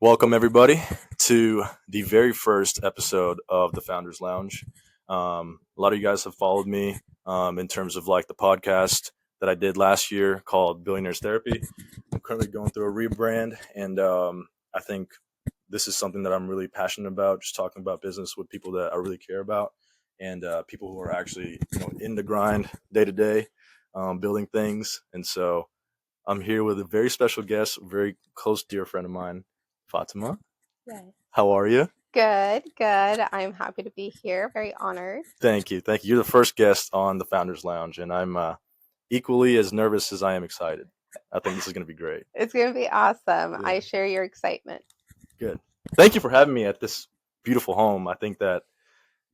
Welcome, everybody, to the very first episode of the Founders Lounge. A lot of you guys have followed me in terms of like the podcast that I did last year called Billionaires Therapy. I'm currently going through a rebrand, and I think this is something that I'm really passionate about, just talking about business with people that I really care about and people who are actually in the grind day to day, building things. And so I'm here with a very special guest, a very close, dear friend of mine, Fatima. Yes. How are you? Good, good. I'm happy to be here. Very honored. Thank you. Thank you. You're the first guest on the Founders Lounge, and I'm equally as nervous as I am excited. I think this is going to be great. It's going to be awesome. Yeah. I share your excitement. Good. Thank you for having me at this beautiful home. I think that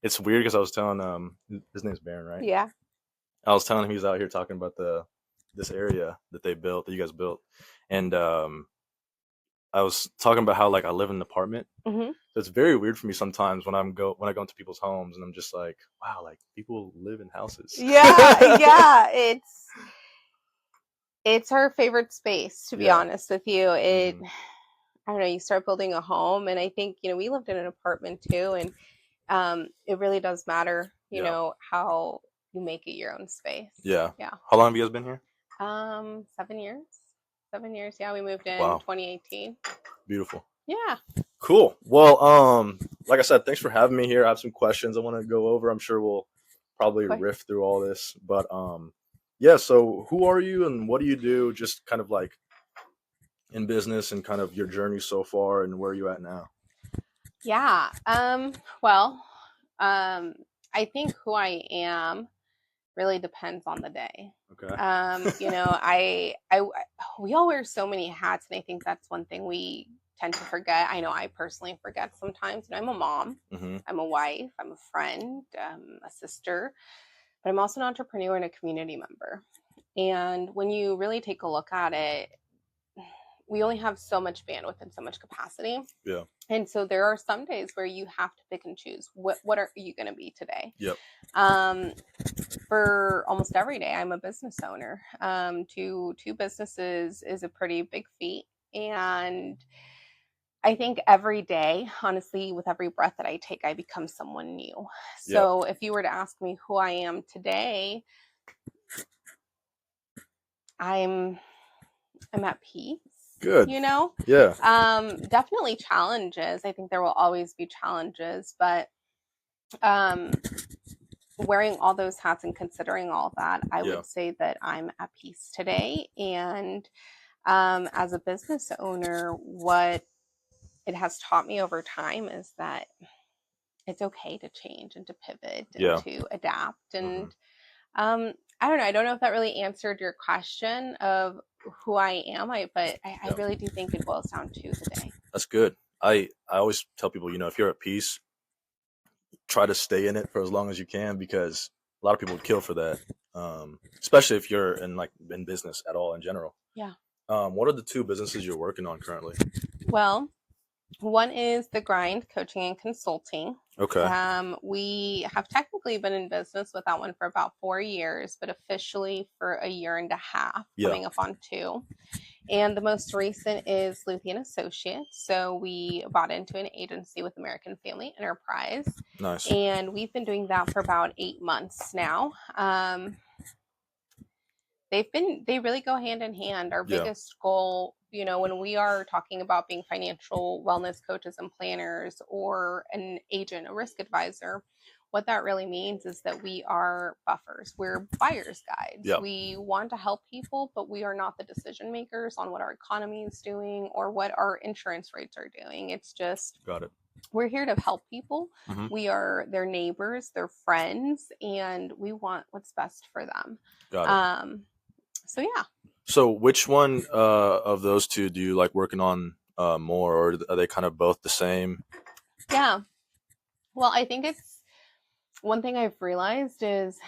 it's weird because I was telling his name's Baron, right? Yeah. I was telling him he was out here talking about this area that you guys built, and I was talking about how like I live in an apartment. Mm-hmm. So it's very weird for me sometimes when I go into people's homes and I'm just like, wow, like people live in houses. Yeah, yeah. It's our favorite space, to be Yeah. honest with you. I don't know, you start building a home, and I think, we lived in an apartment too, and it really does matter, how you make it your own space. Yeah. Yeah. How long have you guys been here? 7 years. 7 years. Yeah, we moved in Wow. 2018. Beautiful. Yeah. Cool. Well, like I said, thanks for having me here. I have some questions I want to go over. I'm sure we'll probably riff through all this, but yeah. So, who are you and what do you do? Just kind of like in business and kind of your journey so far and where are you at now? Yeah. Well, I think who I am really depends on the day. Okay. We all wear so many hats, and I think that's one thing we tend to forget. I know I personally forget sometimes. I'm a mom, I'm a wife, I'm a friend, a sister, but I'm also an entrepreneur and a community member. And when you really take a look at it, we only have so much bandwidth and so much capacity. Yeah. And so there are some days where you have to pick and choose. What are you going to be today? Yep. For almost every day, I'm a business owner. Two businesses is a pretty big feat, and I think every day, honestly, with every breath that I take, I become someone new. So if you were to ask me who I am today, I'm at peace. Good. Yeah. Definitely challenges. I think there will always be challenges, but wearing all those hats and considering all of that, I would say that I'm at peace today. And as a business owner, what it has taught me over time is that it's okay to change and to pivot and to adapt. And I don't know. I don't know if that really answered your question of who I am, but I really do think it boils down to the day. That's good. I always tell people, if you're at peace, try to stay in it for as long as you can because a lot of people would kill for that, especially if you're in business at all in general. Yeah. What are the two businesses you're working on currently? Well, one is The Grind Coaching and Consulting. Okay. We have technically been in business with that one for about 4 years, but officially for a year and a half, coming up on 2. And the most recent is Luthi and Associates. So we bought into an agency with American Family Enterprise. Nice. And we've been doing that for about 8 months now. They really go hand in hand. Our biggest goal, when we are talking about being financial wellness coaches and planners or an agent, a risk advisor, what that really means is that we are buffers. We're buyer's guides. We want to help people, but we are not the decision makers on what our economy is doing or what our insurance rates are doing. It's just, got it. We're here to help people. We are their neighbors, their friends, and we want what's best for them. Got it. So yeah. So which one of those two do you like working on more, or are they kind of both the same? Yeah. Well, I think it's one thing I've realized is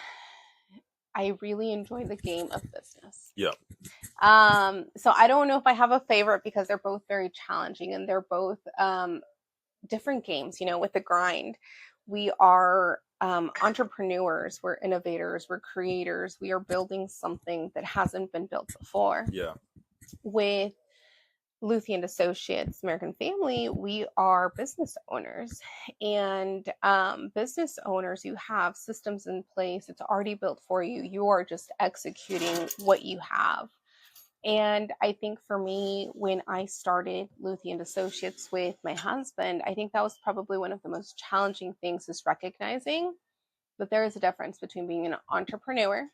I really enjoy the game of business. Yeah. So I don't know if I have a favorite because they're both very challenging and they're both different games. With The Grind, we are entrepreneurs, we're innovators, we're creators, we are building something that hasn't been built before. Yeah. With Luthi and Associates American Family, we are business owners. And business owners, you have systems in place. It's already built for you. You are just executing what you have. And I think for me, when I started Luthi and Associates with my husband, I think that was probably one of the most challenging things, is recognizing that there is a difference between being an entrepreneur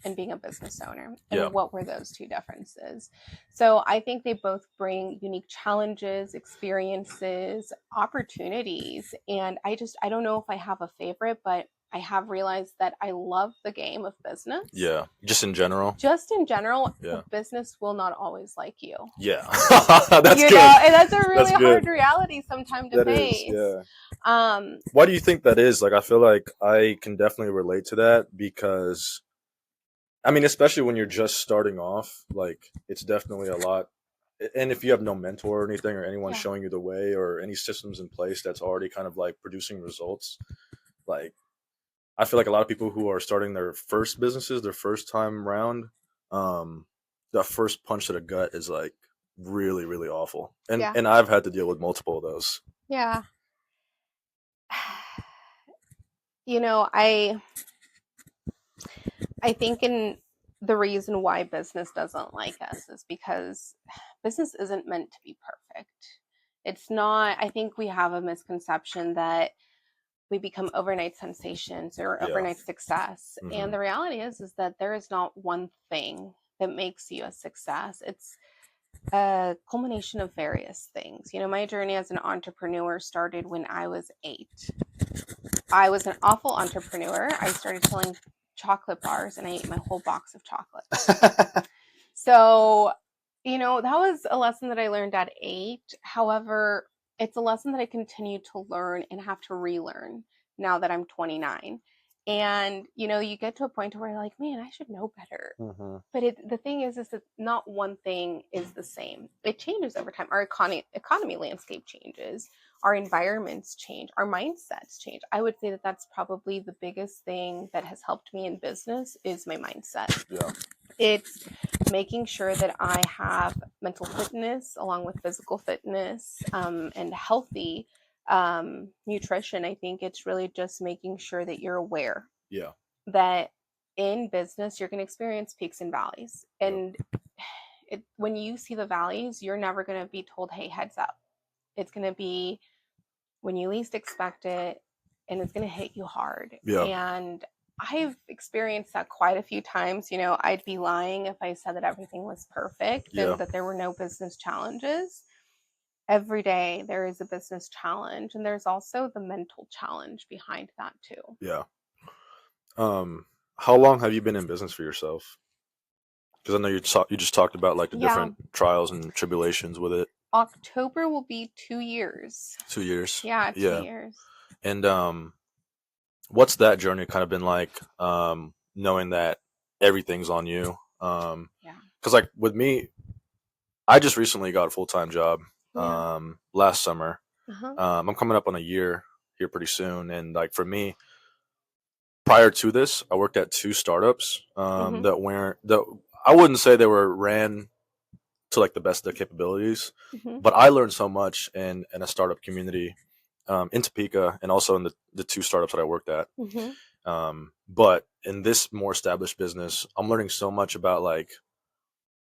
and being a business owner. And what were those two differences? So I think they both bring unique challenges, experiences, opportunities. And I don't know if I have a favorite, but I have realized that I love the game of business. Yeah. Just in general. The business will not always like you. Yeah. That's good. And that's a really hard reality sometimes to face. Yeah. Why do you think that is? Like, I feel like I can definitely relate to that, because I mean, especially when you're just starting off, like, it's definitely a lot. And if you have no mentor or anything, or anyone showing you the way, or any systems in place that's already kind of like producing results, like, I feel like a lot of people who are starting their first businesses, their first time round, the first punch to the gut is like really, really awful. And I've had to deal with multiple of those. Yeah. You know, I think the reason why business doesn't like us is because business isn't meant to be perfect. It's not. I think we have a misconception that we become overnight sensations or overnight success. Mm-hmm. And the reality is that there is not one thing that makes you a success. It's a culmination of various things. You know, my journey as an entrepreneur started when I was 8. I was an awful entrepreneur. I started selling chocolate bars and I ate my whole box of chocolate. So, you know, that was a lesson that I learned at 8. However, it's a lesson that I continue to learn and have to relearn now that I'm 29. And, you know, you get to a point where you're like, man, I should know better. Mm-hmm. But the thing is that not one thing is the same. It changes over time. Our economy landscape changes. Our environments change. Our mindsets change. I would say that that's probably the biggest thing that has helped me in business is my mindset. Yeah. It's making sure that I have mental fitness along with physical fitness and healthy nutrition. I think it's really just making sure that you're aware that in business you're going to experience peaks and valleys. And when you see the valleys, you're never going to be told, hey, heads up. It's going to be when you least expect it, and it's going to hit you hard. And I've experienced that quite a few times. You know, I'd be lying if I said that everything was perfect and that there were no business challenges. Every day there is a business challenge, and there's also the mental challenge behind that too. Yeah. How long have you been in business for yourself? Because I know you just talked about like the different trials and tribulations with it. October will be 2 years. 2 years. Yeah, 2 years. And what's that journey kind of been like? Knowing that everything's on you. Because like with me, I just recently got a full-time job last summer. I'm coming up on a year here pretty soon, and like for me, prior to this, I worked at 2 startups that I wouldn't say they were ran to like the best of their capabilities, but I learned so much in a startup community in Topeka, and also in the 2 startups that I worked at. But in this more established business, I'm learning so much about like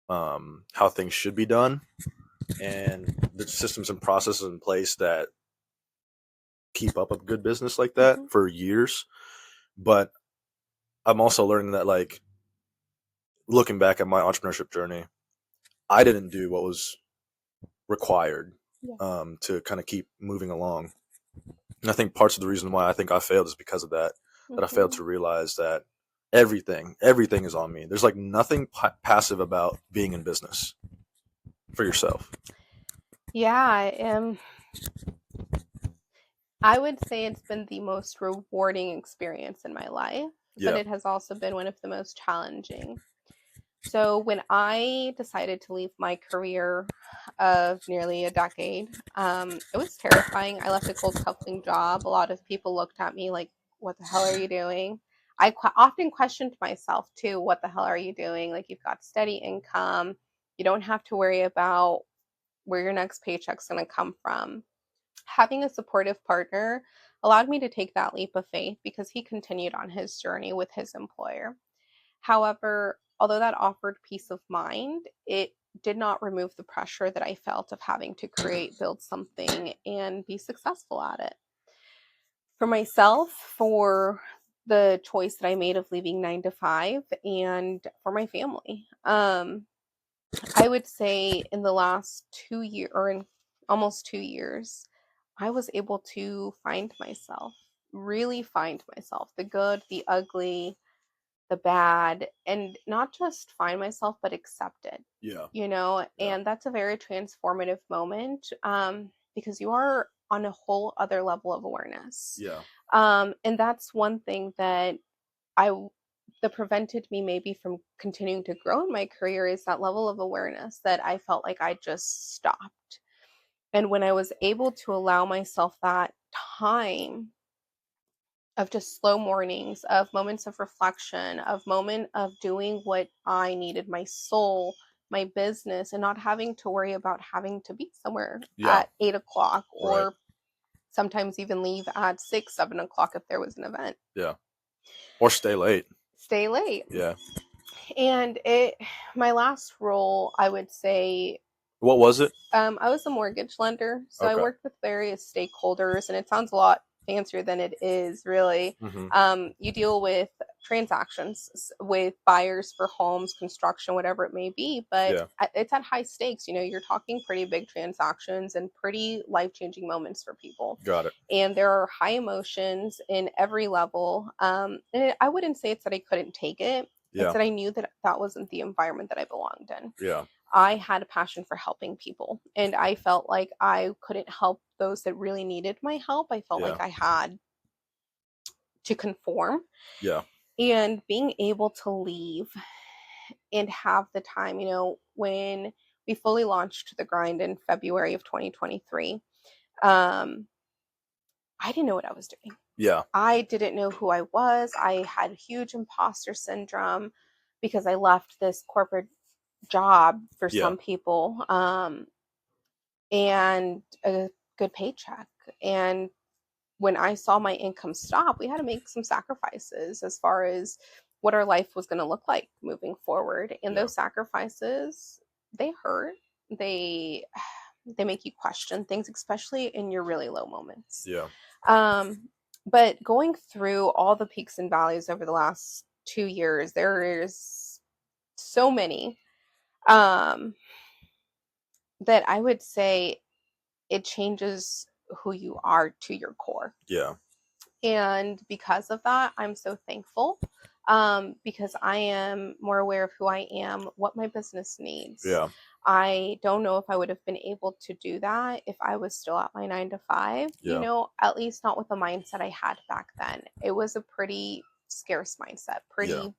how things should be done and the systems and processes in place that keep up a good business like that for years. But I'm also learning that, like, looking back at my entrepreneurship journey, I didn't do what was required to kind of keep moving along. And I think parts of the reason why I think I failed is because of that, that I failed to realize that everything is on me. There's like nothing passive about being in business for yourself. Yeah, I would say it's been the most rewarding experience in my life, but it has also been one of the most challenging. So when I decided to leave my career of nearly a decade, it was terrifying. I left a cold coupling job. A lot of people looked at me like, what the hell are you doing? I often questioned myself too. What the hell are you doing? Like, you've got steady income. You don't have to worry about where your next paycheck's going to come from. Having a supportive partner allowed me to take that leap of faith because he continued on his journey with his employer. However, although that offered peace of mind, it did not remove the pressure that I felt of having to create, build something, and be successful at it. For myself, for the choice that I made of leaving 9 to 5, and for my family, I would say in the last 2 years, or in almost 2 years, I was able to find myself, really find myself, the good, the ugly, the bad, and not just find myself, but accept it. Yeah. And that's a very transformative moment, because you are on a whole other level of awareness. Yeah. And that's one thing that I that prevented me maybe from continuing to grow in my career, is that level of awareness that I felt like I just stopped. And when I was able to allow myself that time of just slow mornings, of moments of reflection, of moment of doing what I needed, my soul, my business, and not having to worry about having to be somewhere at 8 o'clock, or sometimes even leave at 6, 7 o'clock if there was an event. Yeah. Or stay late. Stay late. Yeah. And my last role, I would say, what was it? I was a mortgage lender, so I Okay. worked with various stakeholders, and it sounds a lot fancier than it is, really. You deal with transactions with buyers for homes, construction, whatever it may be, but it's at high stakes. You're talking pretty big transactions and pretty life-changing moments for people. Got it. And there are high emotions in every level. And I wouldn't say it's that I couldn't take it. It's that I knew that that wasn't the environment that I belonged in. Yeah. I had a passion for helping people, and I felt like I couldn't help those that really needed my help. I felt like I had to conform. Yeah. And being able to leave and have the time, when we fully launched the grind in February of 2023, I didn't know what I was doing. Yeah. I didn't know who I was. I had huge imposter syndrome because I left this corporate job for some people, and a good paycheck. And when I saw my income stop, we had to make some sacrifices as far as what our life was going to look like moving forward. And those sacrifices, they hurt. They make you question things, especially in your really low moments. Yeah. But going through all the peaks and valleys over the last 2 years, there is so many, that I would say it changes who you are to your core. Yeah. And because of that, I'm so thankful, because I am more aware of who I am, what my business needs. Yeah. I don't know if I would have been able to do that if I was still at my 9 to 5, at least not with the mindset I had back then. It was a pretty scarce mindset, pretty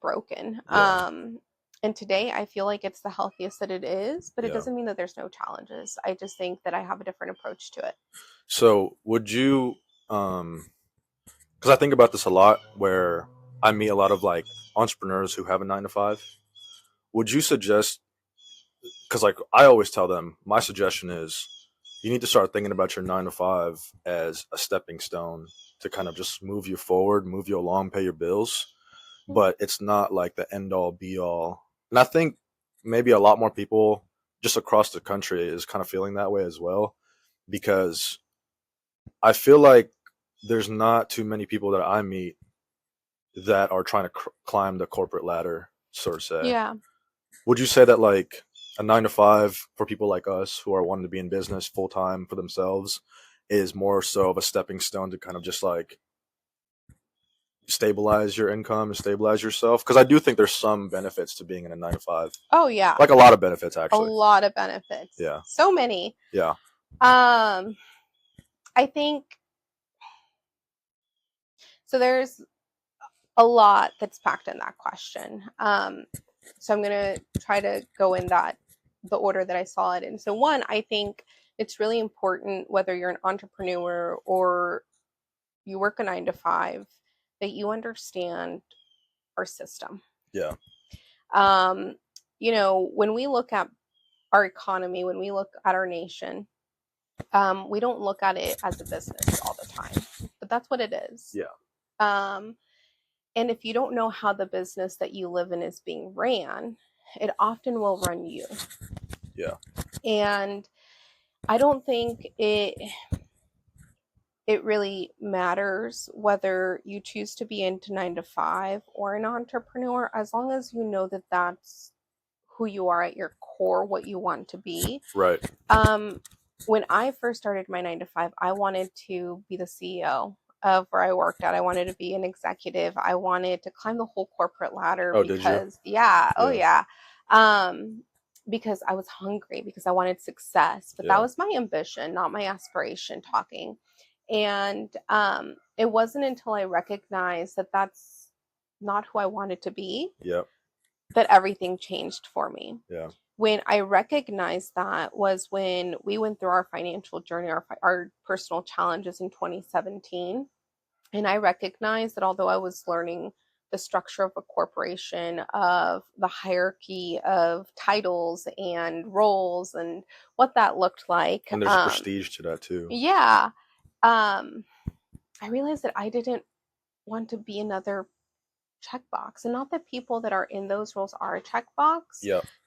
broken. And today I feel like it's the healthiest that it is, but it doesn't mean that there's no challenges. I just think that I have a different approach to it. So would you, because I think about this a lot, where I meet a lot of like entrepreneurs who have a 9 to 5. Would you suggest, because like I always tell them, my suggestion is you need to start thinking about your 9 to 5 as a stepping stone to kind of just move you forward, move you along, pay your bills. But it's not like the end all be all. And I think maybe a lot more people just across the country is kind of feeling that way as well, because I feel like there's not too many people that I meet that are trying to climb the corporate ladder, so to say. Yeah. Would you say that like a 9 to 5 for people like us who are wanting to be in business full time for themselves is more so of a stepping stone to kind of just like stabilize your income and stabilize yourself? Because I do think there's some benefits to being in a 9 to 5. Oh yeah, like a lot of benefits, actually. A lot of benefits. Yeah. So many. Yeah. I think so. There's a lot that's packed in that question. So I'm gonna try to go in the order that I saw it in. So one, I think it's really important, whether you're an entrepreneur or you work a 9 to 5, that you understand our system. Yeah. When we look at our economy, when we look at our nation, we don't look at it as a business all the time, but that's what it is. Yeah. And if you don't know how the business that you live in is being ran, it often will run you. Yeah. And I don't think it really matters whether you choose to be into 9 to 5 or an entrepreneur, as long as you know that that's who you are at your core, what you want to be. Right. When I first started my 9 to 5, I wanted to be the CEO of where I worked at. I wanted to be an executive. I wanted to climb the whole corporate ladder because, because I was hungry, because I wanted success. But that was my ambition, not my aspiration talking. And it wasn't until I recognized that that's not who I wanted to be that everything changed for me. Yeah. When I recognized that was when we went through our financial journey, our personal challenges in 2017. And I recognized that although I was learning the structure of a corporation, of the hierarchy of titles and roles and what that looked like. And there's prestige to that too. Yeah. I realized that I didn't want to be another checkbox, and not that people that are in those roles are a checkbox,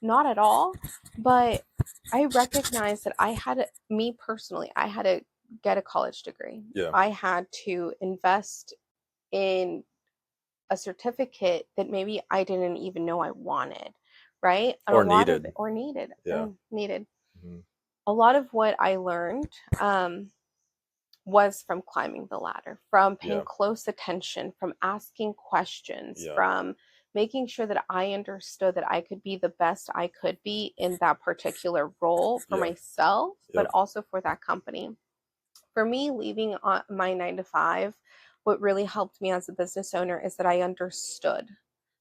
not at all, but I recognized that I had to get a college degree. I had to invest in a certificate that maybe I didn't even know I wanted, right? Or needed. Needed. Mm-hmm. A lot of what I learned was from climbing the ladder, from paying close attention, from asking questions, from making sure that I understood that I could be the best I could be in that particular role for myself, but also for that company. For me, leaving my 9 to 5, what really helped me as a business owner is that I understood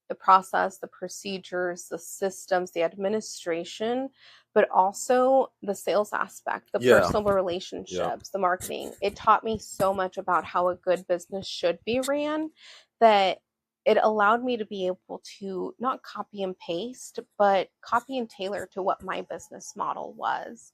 the process, the procedures, the systems, the administration, but also the sales aspect, the personal relationships, the marketing. It taught me so much about how a good business should be ran, that it allowed me to be able to not copy and paste, but copy and tailor to what my business model was.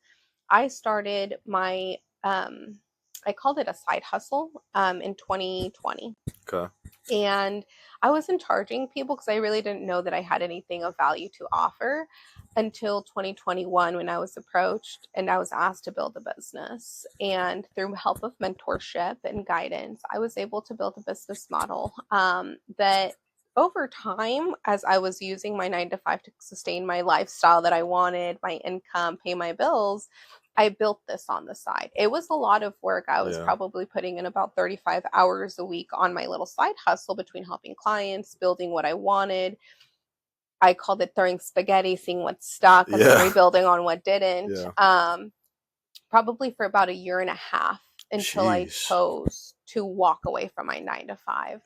I started my, I called it a side hustle in 2020. Okay. And I wasn't charging people because I really didn't know that I had anything of value to offer until 2021, when I was approached and I was asked to build a business. And through help of mentorship and guidance, I was able to build a business model that over time, as I was using my 9 to 5 to sustain my lifestyle that I wanted, my income, pay my bills, I built this on the side. It was a lot of work. I was probably putting in about 35 hours a week on my little side hustle between helping clients, building what I wanted. I called it throwing spaghetti, seeing what stuck, and then rebuilding on what didn't. Probably for about 1.5 years until I chose to walk away from my 9 to 5.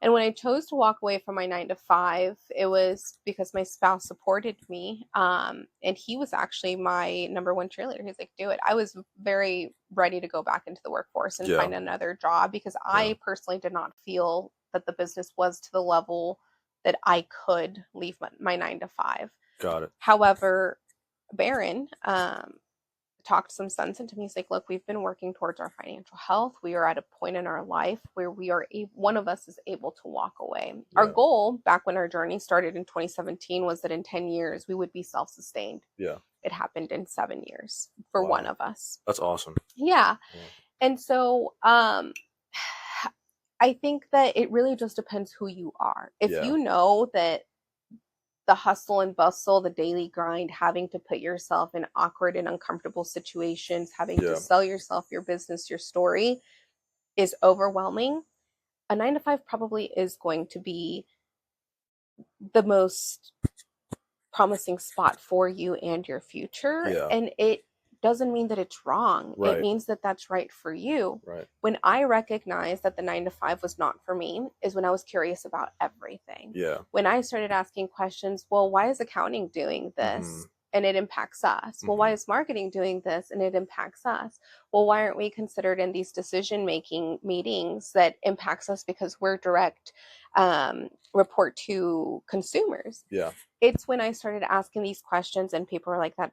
And when I chose to walk away from my 9 to 5, it was because my spouse supported me. And he was actually my number one cheerleader. He's like, do it. I was very ready to go back into the workforce and find another job, because I personally did not feel that the business was to the level that I could leave my 9 to 5. Got it. However, Baron, talked some sense into me. He's like, look, we've been working towards our financial health. We are at a point in our life where one of us is able to walk away. Our goal back when our journey started in 2017 was that in 10 years, we would be self-sustained. It happened in 7 years for one of us. That's awesome. Yeah. And so, I think that it really just depends who you are. If you know that the hustle and bustle, the daily grind, having to put yourself in awkward and uncomfortable situations, having to sell yourself, your business, your story is overwhelming, a 9 to 5 probably is going to be the most promising spot for you and your future. And it doesn't mean that it's wrong. It means that that's right for you. When I recognized that the 9 to 5 was not for me is when I was curious about everything. When I started asking questions, well, why is accounting doing this? And it impacts us. Well, why is marketing doing this? And it impacts us. Well, why aren't we considered in these decision-making meetings that impacts us because we're direct report to consumers? It's when I started asking these questions and people were like, that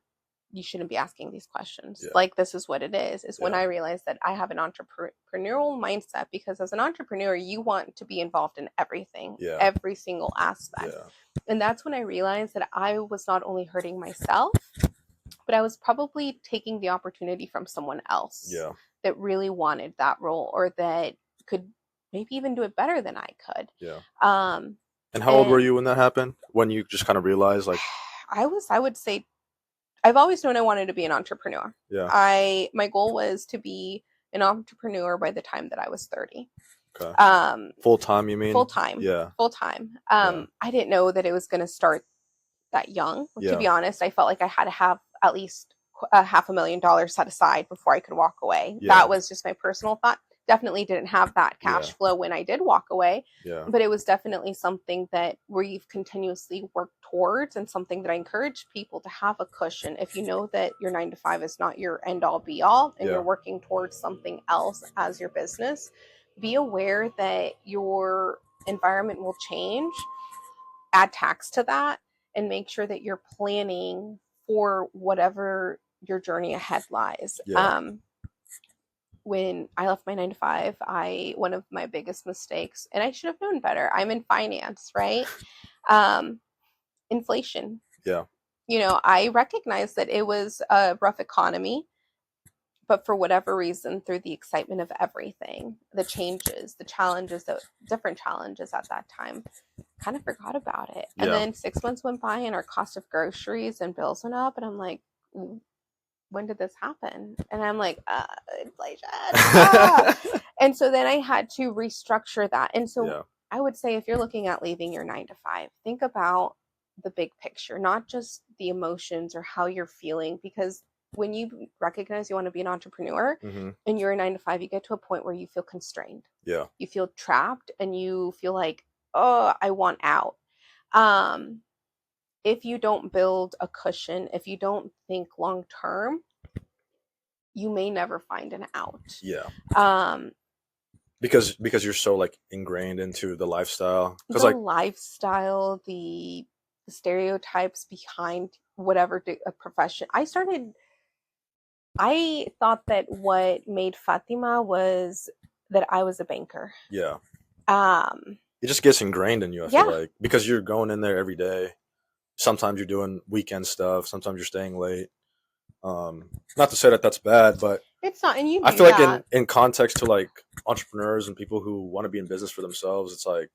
you shouldn't be asking these questions. Yeah. Like, this is what it is when Yeah. I realized that I have an entrepreneurial mindset, because as an entrepreneur, you want to be involved in everything, Yeah. every single aspect. Yeah. And that's when I realized that I was not only hurting myself, but I was probably taking the opportunity from someone else Yeah. that really wanted that role, or that could maybe even do it better than I could. Yeah. Um, And how old were you when that happened? When you just kind of realized, like, I would say, I've always known I wanted to be an entrepreneur. yeah. My goal was to be an entrepreneur by the time that I was 30. Okay. Full time, you mean? Full time. Yeah. Full time. Yeah. I didn't know that it was going to start that young. To Yeah. be honest, I felt like I had to have at least $500,000 set aside before I could walk away. Yeah. That was just my personal thought. Definitely didn't have that cash Yeah. flow when I did walk away, Yeah. but it was definitely something that we've continuously worked towards, and something that I encourage people to have a cushion. If you know that your 9 to 5 is not your end all be all, and Yeah. you're working towards something else as your business, be aware that your environment will change. Add tax to that, and make sure that you're planning for whatever your journey ahead lies. Yeah. When I left my 9 to 5, one of my biggest mistakes, and I should have known better. I'm in finance, right? Inflation. Yeah. I recognized that it was a rough economy, but for whatever reason, through the excitement of everything, the changes, the challenges, the different challenges at that time, kind of forgot about it. And Yeah. then 6 months went by, and our cost of groceries and bills went up, and I'm like, when did this happen? And I'm like, inflation. And so then I had to restructure that. And so Yeah. I would say, if you're looking at leaving your 9 to 5, think about the big picture, not just the emotions or how you're feeling. Because when you recognize you want to be an entrepreneur, Mm-hmm. and you're a 9 to 5, you get to a point where you feel constrained. Yeah. You feel trapped, and you feel like, oh, I want out. If you don't build a cushion, if you don't think long term, you may never find an out. Yeah. Um, because you're so like ingrained into the lifestyle. The lifestyle, the stereotypes behind whatever a profession. I thought that what made Fatima was that I was a banker. Yeah. It just gets ingrained in you, I feel like, because you're going in there every day. Sometimes you're doing weekend stuff. Sometimes you're staying late. Not to say that that's bad, but it's not. And I feel like in context to like entrepreneurs and people who want to be in business for themselves, it's like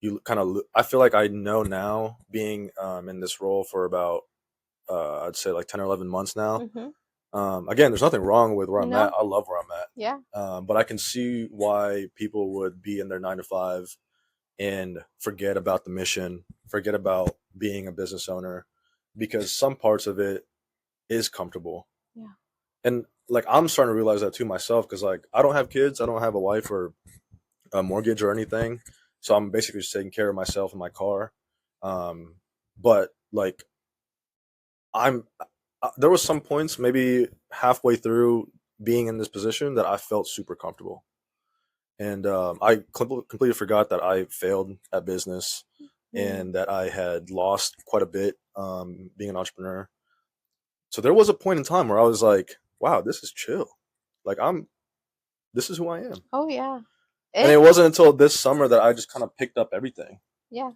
you kind of. I feel like I know now, being in this role for about I'd say like 10 or 11 months now. Mm-hmm. Again, there's nothing wrong with where I'm at. I love where I'm at. Yeah. But I can see why people would be in their 9 to 5 and forget about the mission, forget about being a business owner, because some parts of it is comfortable. Yeah. And like, I'm starting to realize that too myself, because like, I don't have kids, I don't have a wife or a mortgage or anything, so I'm basically just taking care of myself and my car. But like, there was some points maybe halfway through being in this position that I felt super comfortable, and I completely forgot that I failed at business, and that I had lost quite a bit being an entrepreneur. So there was a point in time where I was like, wow, this is chill. Like, this is who I am. Oh, yeah. And it wasn't until this summer that I just kind of picked up everything. Yeah.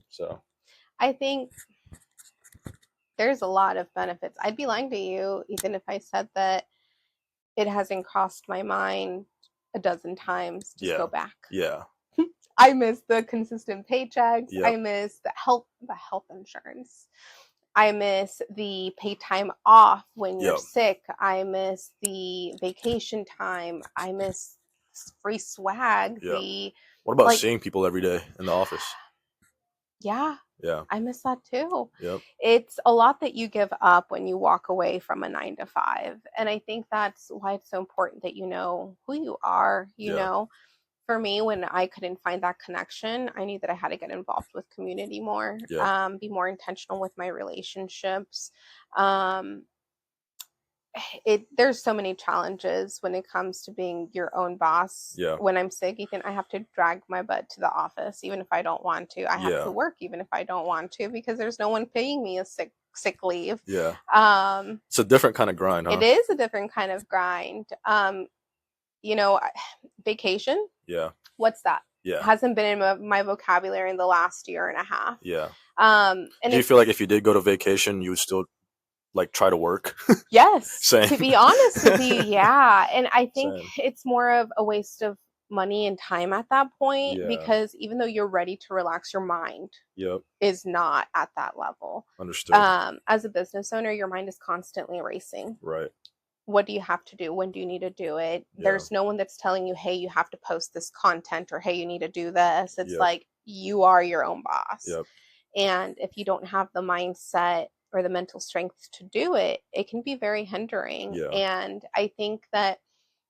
So I think there's a lot of benefits. I'd be lying to you even if I said that it hasn't crossed my mind a dozen times to go back. Yeah. I miss the consistent paychecks. Yep. I miss the health insurance. I miss the pay time off when you're sick. I miss the vacation time. I miss free swag. Yep. What about seeing people every day in the office? Yeah. Yeah. I miss that too. Yep. It's a lot that you give up when you walk away from a 9 to 5. And I think that's why it's so important that you know who you are. You know, for me, when I couldn't find that connection, I knew that I had to get involved with community more, be more intentional with my relationships. There's so many challenges when it comes to being your own boss. Yeah. When I'm sick, Ethan, I have to drag my butt to the office, even if I don't want to. I have to work, even if I don't want to, because there's no one paying me a sick sick leave. Yeah. It's a different kind of grind, huh? It is a different kind of grind. You know, vacation. Yeah. What's that? Yeah. Hasn't been in my vocabulary in the last year and a half. Yeah. And do you feel like if you did go to vacation, you would still like try to work? Yes. Same. To be honest with you, yeah. And I think Same. it's more of a waste of money and time at that point, Yeah. because even though you're ready to relax, your mind Yep. is not at that level. Understood. As a business owner, your mind is constantly racing. Right. What do you have to do? When do you need to do it? Yeah. There's no one that's telling you, hey, you have to post this content, or hey, you need to do this. It's Yep. like you are your own boss. Yep. And if you don't have the mindset or the mental strength to do it, it can be very hindering. Yeah. And I think that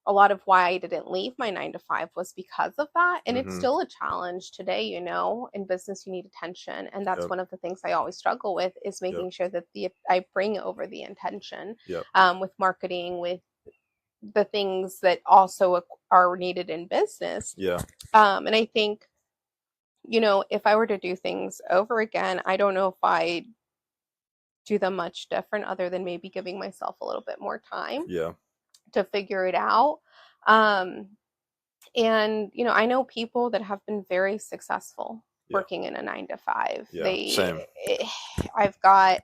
a lot of why I didn't leave my 9 to 5 was because of that. And it's still a challenge today, you know. In business, you need attention. And that's Yep. one of the things I always struggle with, is making Yep. sure that I bring over the intention. Yep. With marketing, with the things that also are needed in business. Yeah. And I think, you know, if I were to do things over again, I don't know if I'd do them much different, other than maybe giving myself a little bit more time. Yeah. To figure it out. And, you know, I know people that have been very successful working in a 9 to 5. Yeah. Same. I've got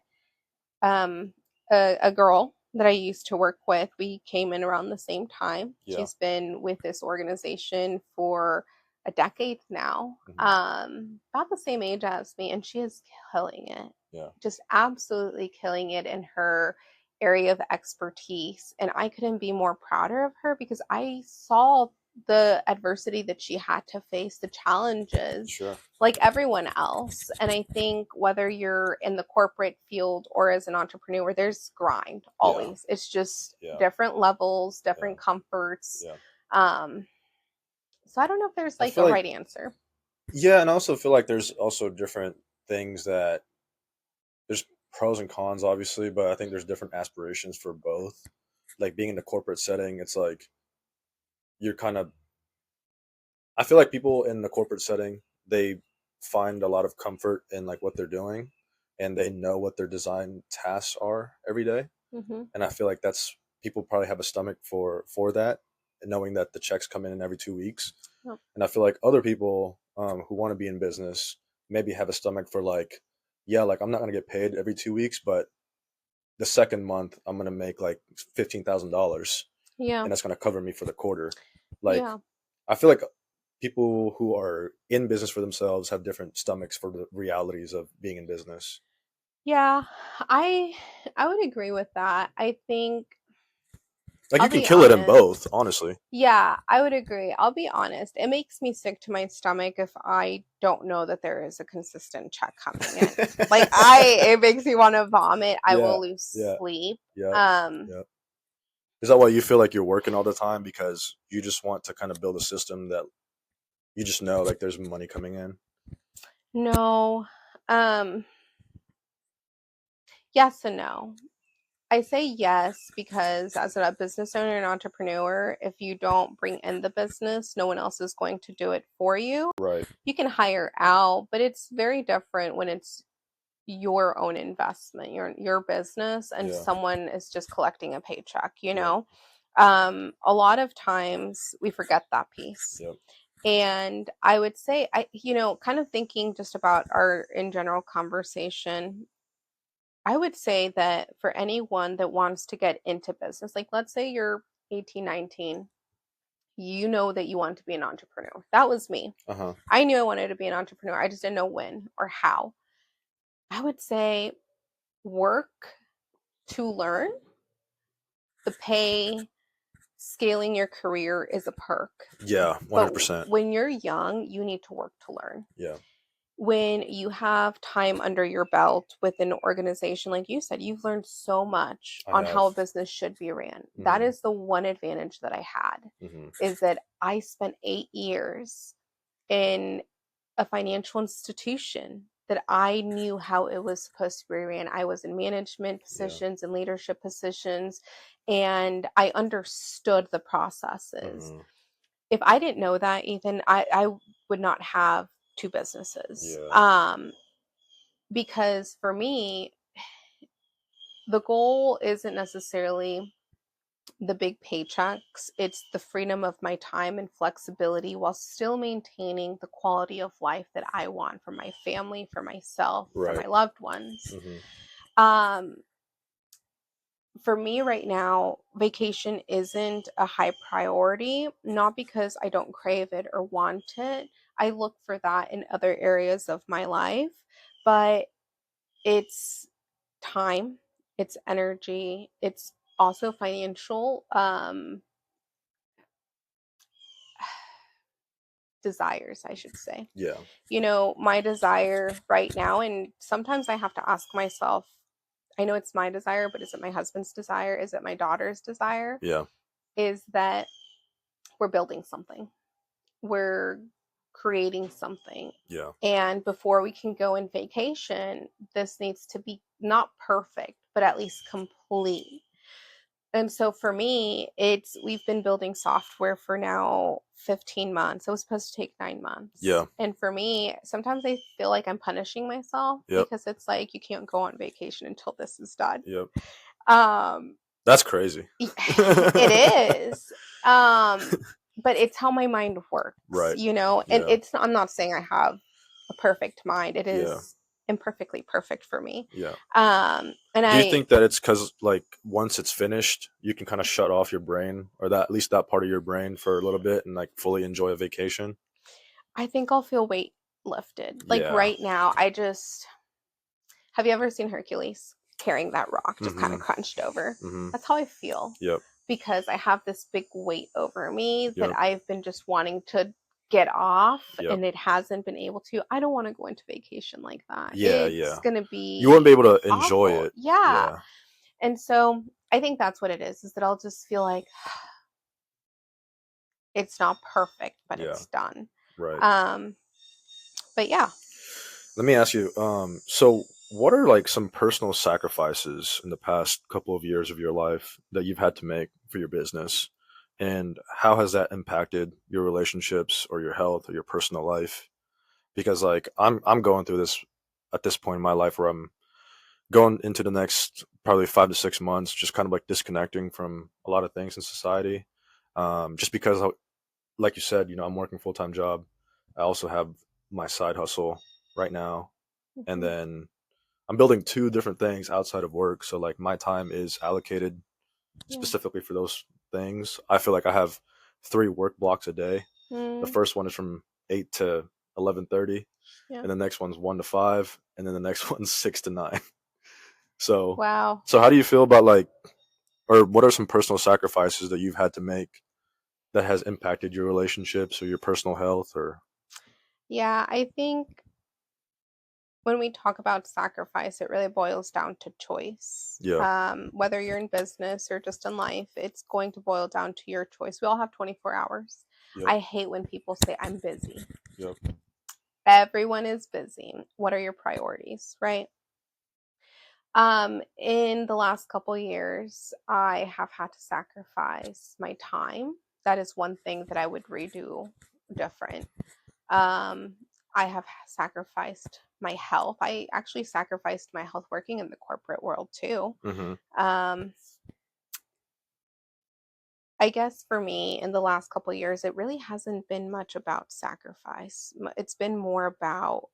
a girl that I used to work with. We came in around the same time. Yeah. She's been with this organization for a decade now, about the same age as me, and she is killing it. Yeah. Just absolutely killing it in her area of expertise. And I couldn't be more prouder of her, because I saw the adversity that she had to face, the challenges, Sure. like everyone else. And I think whether you're in the corporate field or as an entrepreneur, there's grind always. Yeah. It's just different levels, different comforts. Yeah. So I don't know if there's like a right answer. Yeah, and I also feel like there's also different things that there's pros and cons, obviously, but I think there's different aspirations for both. Like being in the corporate setting, it's like you're kind of, I feel like people in the corporate setting, they find a lot of comfort in like what they're doing, and they know what their design tasks are every day. And I feel like that's, people probably have a stomach for that, and knowing that the checks come in every 2 weeks. Yep. And I feel like other people who want to be in business maybe have a stomach for like, yeah, like I'm not going to get paid every 2 weeks, but the second month I'm going to make like $15,000. Yeah. And that's going to cover me for the quarter. Like, I feel like people who are in business for themselves have different stomachs for the realities of being in business. Yeah, I would agree with that. I think, like, you can kill it in both, honestly. Yeah, I would agree. I'll be honest. It makes me sick to my stomach if I don't know that there is a consistent check coming in. Like, it makes me want to vomit. I will lose sleep. Yeah. Is that why you feel like you're working all the time? Because you just want to kind of build a system that you just know like there's money coming in? No. Yes and no. I say yes because as a business owner and entrepreneur, if you don't bring in the business, no one else is going to do it for you. Right. You can hire out, but it's very different when it's your own investment, your business, and someone is just collecting a paycheck, you know? A lot of times we forget that piece. Yep. And I would say, kind of thinking just about our in general conversation, I would say that for anyone that wants to get into business, like let's say you're 18, 19, you know that you want to be an entrepreneur. That was me. I knew I wanted to be an entrepreneur. I just didn't know when or how. I would say work to learn. The pay, scaling your career is a perk. Yeah, 100%. But when you're young, you need to work to learn. Yeah. When you have time under your belt with an organization, like you said, you've learned so much on how a business should be ran. That is the one advantage that I had, is that I spent 8 years in a financial institution that I knew how it was supposed to be ran. I was in management positions and leadership positions, and I understood the processes. If I didn't know that, Ethan, I would not have 2 businesses. Because for me, the goal isn't necessarily the big paychecks. It's the freedom of my time and flexibility while still maintaining the quality of life that I want for my family, for myself, for my loved ones. For me right now, vacation isn't a high priority, not because I don't crave it or want it. I look for that in other areas of my life, but it's time, it's energy, it's also financial desires, I should say. Yeah. You know, my desire right now, and sometimes I have to ask myself, I know it's my desire, but is it my husband's desire? Is it my daughter's desire? Yeah. Is that we're building something. We're creating something. Yeah. And before we can go in vacation, this needs to be not perfect, but at least complete. And so for me, we've been building software for now 15 months. It was supposed to take 9 months. Yeah. And for me, sometimes I feel like I'm punishing myself because it's like you can't go on vacation until this is done. Yep. That's crazy. It is. But it's how my mind works, right. You know, and I'm not saying I have a perfect mind. It is imperfectly perfect for me. Yeah. And do you think that it's because like once it's finished, you can kind of shut off your brain, or that at least that part of your brain for a little bit, and like fully enjoy a vacation? I think I'll feel weight lifted. Like right now, have you ever seen Hercules carrying that rock just kind of crunched over? That's how I feel. Yep. Because I have this big weight over me that I've been just wanting to get off, and it hasn't been able to. I don't want to go into vacation like that. It's gonna be, you won't be able to enjoy awful. it. Yeah. And so I think that's what it is that I'll just feel like it's not perfect, but it's done. Right. But yeah. Let me ask you, so what are like some personal sacrifices in the past couple of years of your life that you've had to make for your business? And how has that impacted your relationships or your health or your personal life? Because like I'm going through this at this point in my life where I'm going into the next probably 5 to 6 months, just kind of like disconnecting from a lot of things in society. Just because, like you said, I'm working full-time job. I also have my side hustle right now, and then I'm building two different things outside of work. So like my time is allocated specifically for those things. I feel like I have 3 work blocks a day. The first one is from 8 to 11:30, and the next one's 1 to 5, and then the next one's 6 to 9. So wow. So how do you feel about like, or what are some personal sacrifices that you've had to make that has impacted your relationships or your personal health? Or yeah, I think when we talk about sacrifice, it really boils down to choice. Whether you're in business or just in life, it's going to boil down to your choice. We all have 24 hours. I hate when people say, I'm busy. Everyone is busy. What are your priorities, right? In the last couple years, I have had to sacrifice my time. That is one thing that I would redo different. I have sacrificed my health. I actually sacrificed my health working in the corporate world too. I guess for me in the last couple of years, it really hasn't been much about sacrifice. It's been more about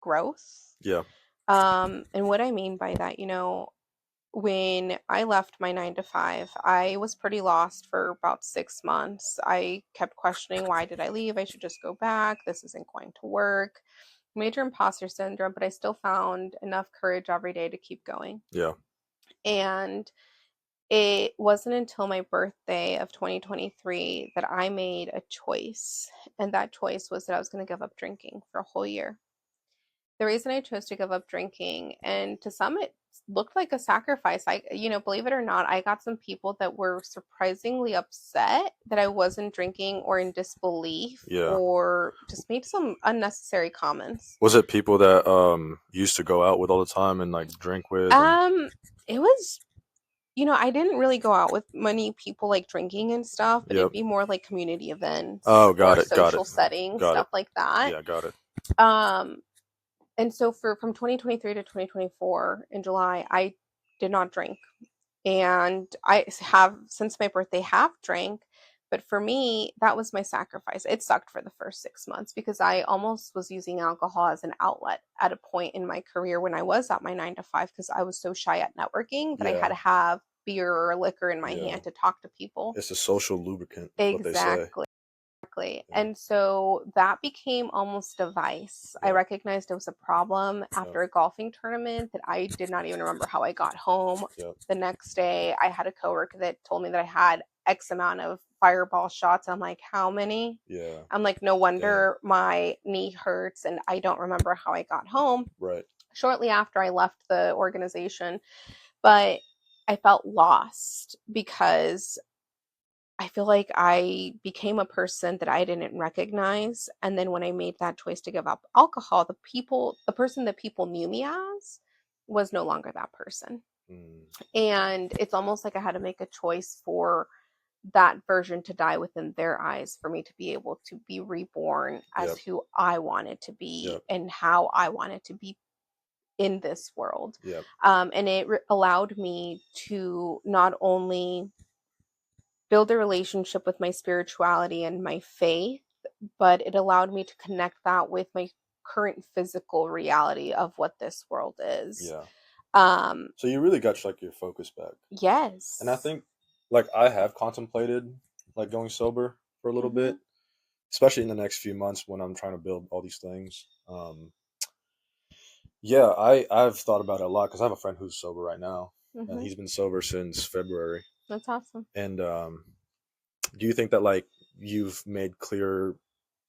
growth. And what I mean by that, when I left my 9 to 5, I was pretty lost for about 6 months. I kept questioning, why did I leave? I should just go back. This isn't going to work. Major imposter syndrome, but I still found enough courage every day to keep going. And it wasn't until my birthday of 2023 that I made a choice. And that choice was that I was going to give up drinking for a whole year. The reason I chose to give up drinking, and to some it looked like a sacrifice. Believe it or not, I got some people that were surprisingly upset that I wasn't drinking or in disbelief or just made some unnecessary comments. Was it people that used to go out with all the time and like drink with? It was, I didn't really go out with many people like drinking and stuff, but it'd be more like community events or social settings, stuff like that. Yeah, got it. And so from 2023 to 2024 in July, I did not drink. And I have, since my birthday, have drank. But for me, that was my sacrifice. It sucked for the first 6 months because I almost was using alcohol as an outlet at a point in my career when I was at my 9 to 5, because I was so shy at networking that I had Yeah. to have beer or liquor in my Yeah. hand to talk to people. It's a social lubricant, is what they say. Exactly. And so that became almost a vice. I Yep. recognized it was a problem after a golfing tournament that I did not even remember how I got home. Yep. The next day, I had a coworker that told me that I had X amount of fireball shots. I'm like, how many? Yeah. I'm like, no wonder my knee hurts and I don't remember how I got home. Right. Shortly after I left the organization, but I felt lost because I feel like I became a person that I didn't recognize. And then when I made that choice to give up alcohol, the person that people knew me as was no longer that person. And it's almost like I had to make a choice for that version to die within their eyes for me to be able to be reborn as who I wanted to be and how I wanted to be in this world. And it allowed me to not only build a relationship with my spirituality and my faith, but it allowed me to connect that with my current physical reality of what this world is. So you really got like your focus back. Yes. And I think like I have contemplated like going sober for a little bit, especially in the next few months when I'm trying to build all these things. Yeah, I've thought about it a lot because I have a friend who's sober right now, and he's been sober since February. That's awesome. And do you think that like you've made clear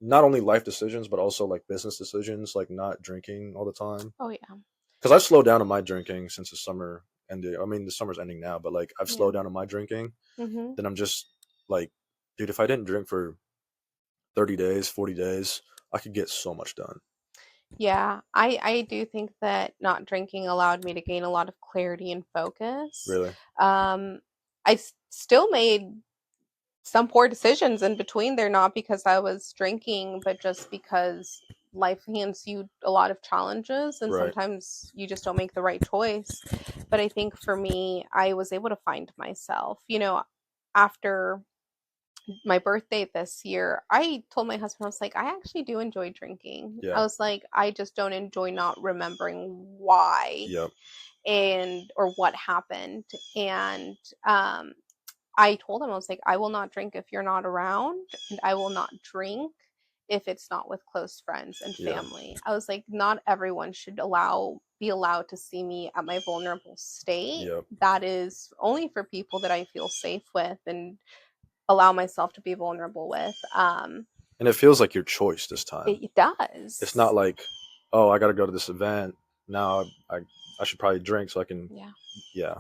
not only life decisions but also like business decisions, like not drinking all the time? Oh yeah. Because I've slowed down on my drinking since the summer ended. I mean, the summer's ending now, but like I've slowed down on my drinking. Then I'm just like, dude, if I didn't drink for 30 days, 40 days, I could get so much done. Yeah, I do think that not drinking allowed me to gain a lot of clarity and focus. Really? I still made some poor decisions in between there, not because I was drinking, but just because life hands you a lot of challenges and Right. sometimes you just don't make the right choice. But I think for me, I was able to find myself. After my birthday this year, I told my husband, I was like, I actually do enjoy drinking. I was like, I just don't enjoy not remembering why and or what happened. And I told him, I was like, I will not drink if you're not around, and I will not drink if it's not with close friends and family. I was like, not everyone should be allowed to see me at my vulnerable state. That is only for people that I feel safe with and allow myself to be vulnerable with. And it feels like your choice this time. It does. It's not like, oh, I got to go to this event now. I should probably drink so I can. Yeah.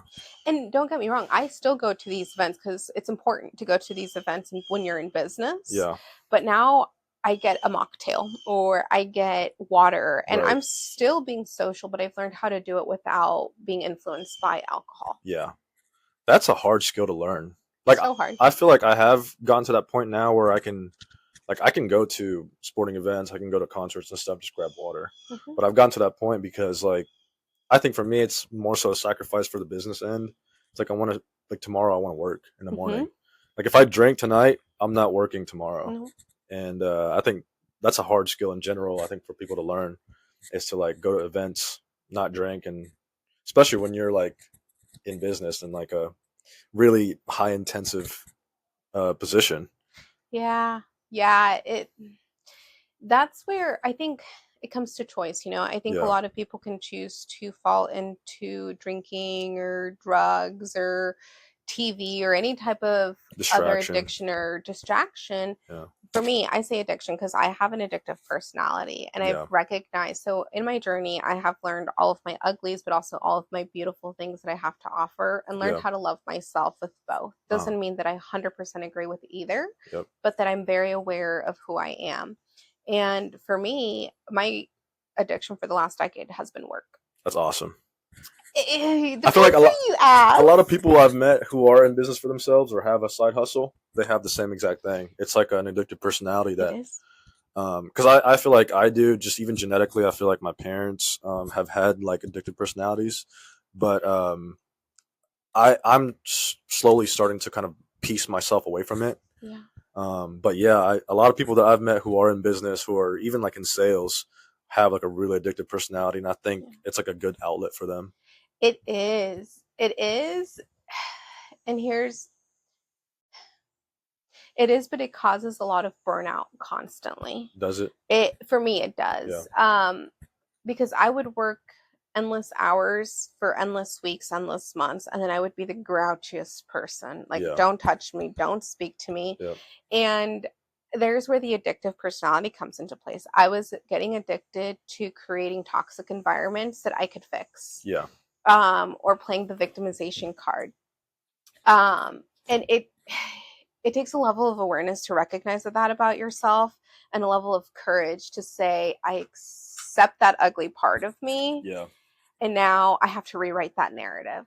And don't get me wrong, I still go to these events because it's important to go to these events when you're in business. Yeah. But now I get a mocktail or I get water, and I'm still being social, but I've learned how to do it without being influenced by alcohol. Yeah. That's a hard skill to learn. Like, so hard. I feel like I have gotten to that point now where I can go to sporting events, I can go to concerts and stuff, just grab water. But I've gotten to that point because like, I think for me, it's more so a sacrifice for the business end. It's like, tomorrow I want to work in the morning. Like if I drink tonight, I'm not working tomorrow. And I think that's a hard skill in general. I think for people to learn is to like go to events, not drink. And especially when you're like in business and like a really high intensive position. Yeah. That's where I think it comes to choice. I think a lot of people can choose to fall into drinking or drugs or TV or any type of other addiction or distraction. For me, I say addiction because I have an addictive personality, and I've recognized, so in my journey, I have learned all of my uglies, but also all of my beautiful things that I have to offer, and learned how to love myself with both. Doesn't mean that I 100% agree with either, but that I'm very aware of who I am. And for me, my addiction for the last decade has been work. That's awesome. I feel like a lot of people I've met who are in business for themselves or have a side hustle, they have the same exact thing. It's like an addictive personality that, because I feel like I do, just even genetically, I feel like my parents have had like addictive personalities, but I'm slowly starting to kind of piece myself away from it. Yeah. But yeah, a lot of people that I've met who are in business, who are even like in sales, have like a really addictive personality, and I think it's like a good outlet for them. It is. It is. And it is, but it causes a lot of burnout constantly. Does it? For me, it does. Because I would work endless hours for endless weeks, endless months, and then I would be the grouchiest person. Like, don't touch me, don't speak to me. And there's where the addictive personality comes into place. I was getting addicted to creating toxic environments that I could fix. Or playing the victimization card. And it takes a level of awareness to recognize that about yourself, and a level of courage to say, I accept that ugly part of me. And now I have to rewrite that narrative.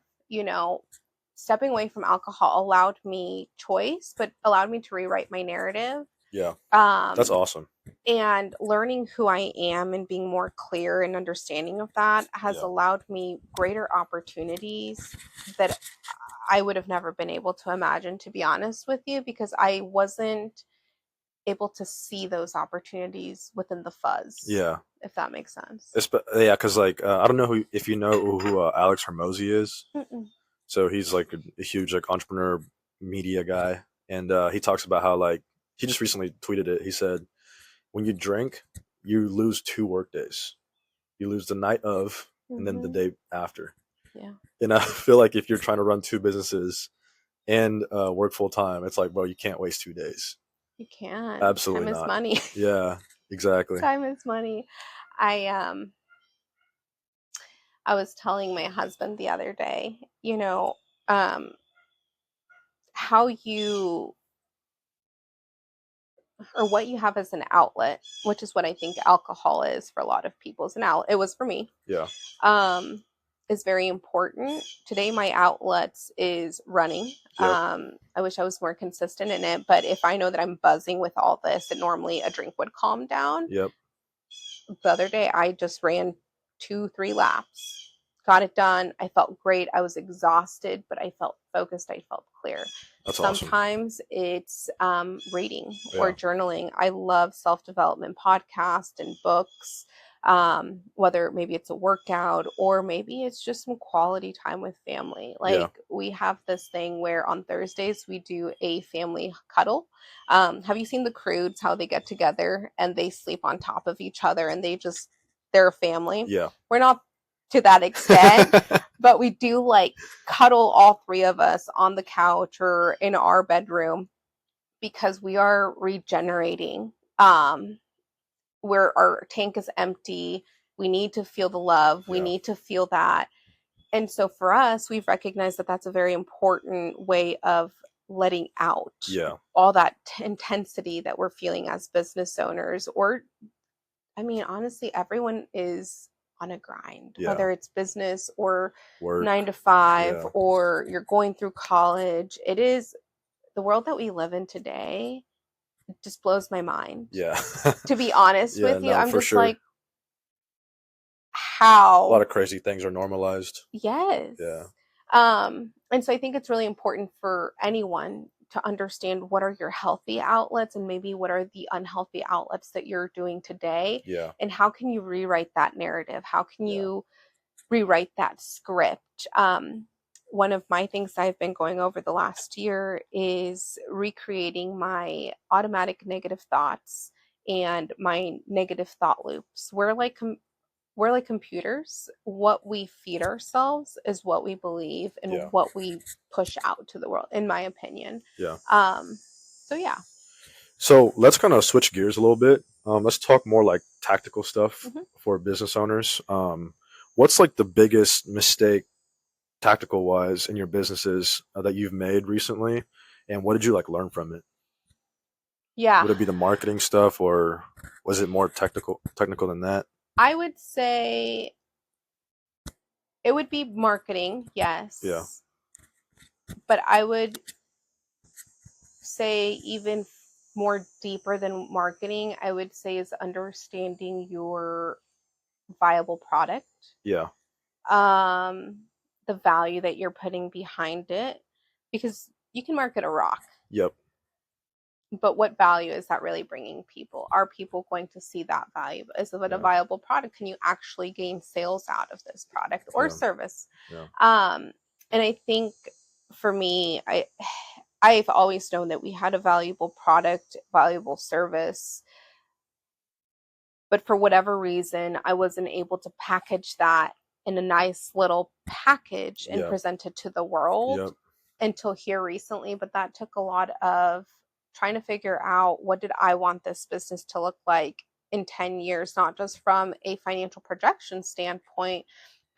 Stepping away from alcohol allowed me choice, but allowed me to rewrite my narrative. That's awesome. And learning who I am and being more clear and understanding of that has allowed me greater opportunities that I would have never been able to imagine, to be honest with you, because I wasn't able to see those opportunities within the fuzz. If that makes sense. Yeah, because like I don't know if you know who Alex Hermosi is. So he's like a huge like entrepreneur media guy, and he talks about how like he just recently tweeted it. He said, when you drink, you lose 2 work days. You lose the night of, and then the day after. And I feel like if you're trying to run 2 businesses and work full time, it's like, bro, you can't waste 2 days. You can't. Absolutely Time not. is money. Yeah, exactly. Time is money. I was telling my husband the other day, how you, or what you have as an outlet, which is what I think alcohol is for a lot of people. It was for me. Is very important. Today, my outlets is running. I wish I was more consistent in it, but if I know that I'm buzzing with all this, and normally a drink would calm down. The other day, I just ran 2-3 laps. Got it done. I felt great. I was exhausted, but I felt focused. I felt clear. That's Sometimes it's reading or journaling. I love self-development podcasts and books, whether maybe it's a workout or maybe it's just some quality time with family. Like we have this thing where on Thursdays we do a family cuddle. Have you seen the Croods, how they get together and they sleep on top of each other and they're a family? We're not to that extent, but we do like cuddle all 3 of us on the couch or in our bedroom because we are regenerating. Where our tank is empty, we need to feel the love, we need to feel that. And so for us, we've recognized that that's a very important way of letting out all that intensity that we're feeling as business owners. Or I mean, honestly, everyone is on a grind, whether it's business or work, 9 to 5, or you're going through college. It is the world that we live in today. It just blows my mind. To be honest with you, I'm just like, how a lot of crazy things are normalized. And so I think it's really important for anyone to understand what are your healthy outlets and maybe what are the unhealthy outlets that you're doing today. And how can you rewrite that narrative? How can you rewrite that script? One of my things I've been going over the last year is recreating my automatic negative thoughts and my negative thought loops. We're like computers. What we feed ourselves is what we believe and what we push out to the world, in my opinion. So let's kind of switch gears a little bit. Let's talk more like tactical stuff for business owners. What's like the biggest mistake tactical wise in your businesses that you've made recently, and what did you like learn from it? Would it be the marketing stuff, or was it more technical than that? I would say it would be marketing, yes. But I would say even more deeper than marketing, I would say is understanding your viable product. the value that you're putting behind it, because you can market a rock. Yep. But what value is that really bringing people? Are people going to see that value? Is it a viable product? Can you actually gain sales out of this product or service? Yeah. And I think for me, I've always known that we had a valuable product, valuable service, but for whatever reason, I wasn't able to package that in a nice little package and present it to the world until here recently. But that took a lot of trying to figure out, what did I want this business to look like in 10 years, not just from a financial projection standpoint,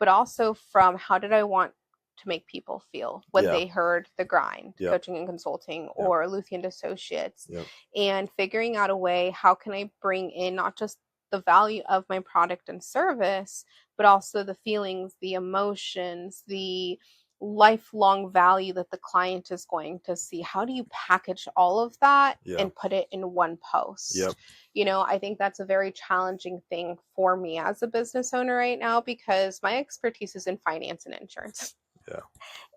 but also from how did I want to make people feel when they heard the grind, coaching and consulting, or Luthi and Associates, and figuring out a way, how can I bring in not just the value of my product and service, but also the feelings, the emotions, the lifelong value that the client is going to see. How do you package all of that and put it in one post? You know, I think that's a very challenging thing for me as a business owner right now, because my expertise is in finance and insurance.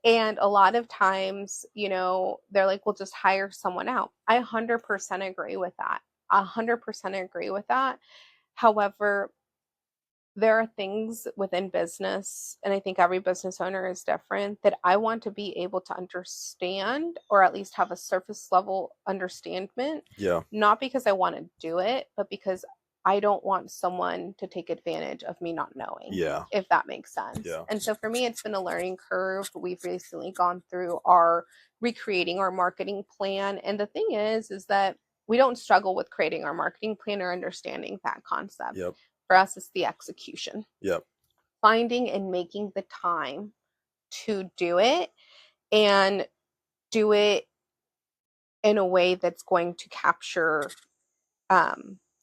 And a lot of times, you know, they're like, well, just hire someone out. I 100% agree with that. 100% agree with that. However, there are things within business, and I think every business owner is different, that I want to be able to understand, or at least have a surface level understanding. Not because I want to do it, but because I don't want someone to take advantage of me not knowing, if that makes sense. And so for me, it's been a learning curve. We've recently gone through recreating our marketing plan. And the thing is that we don't struggle with creating our marketing plan or understanding that concept. For us, it's the execution. Finding and making the time to do it, and do it in a way that's going to capture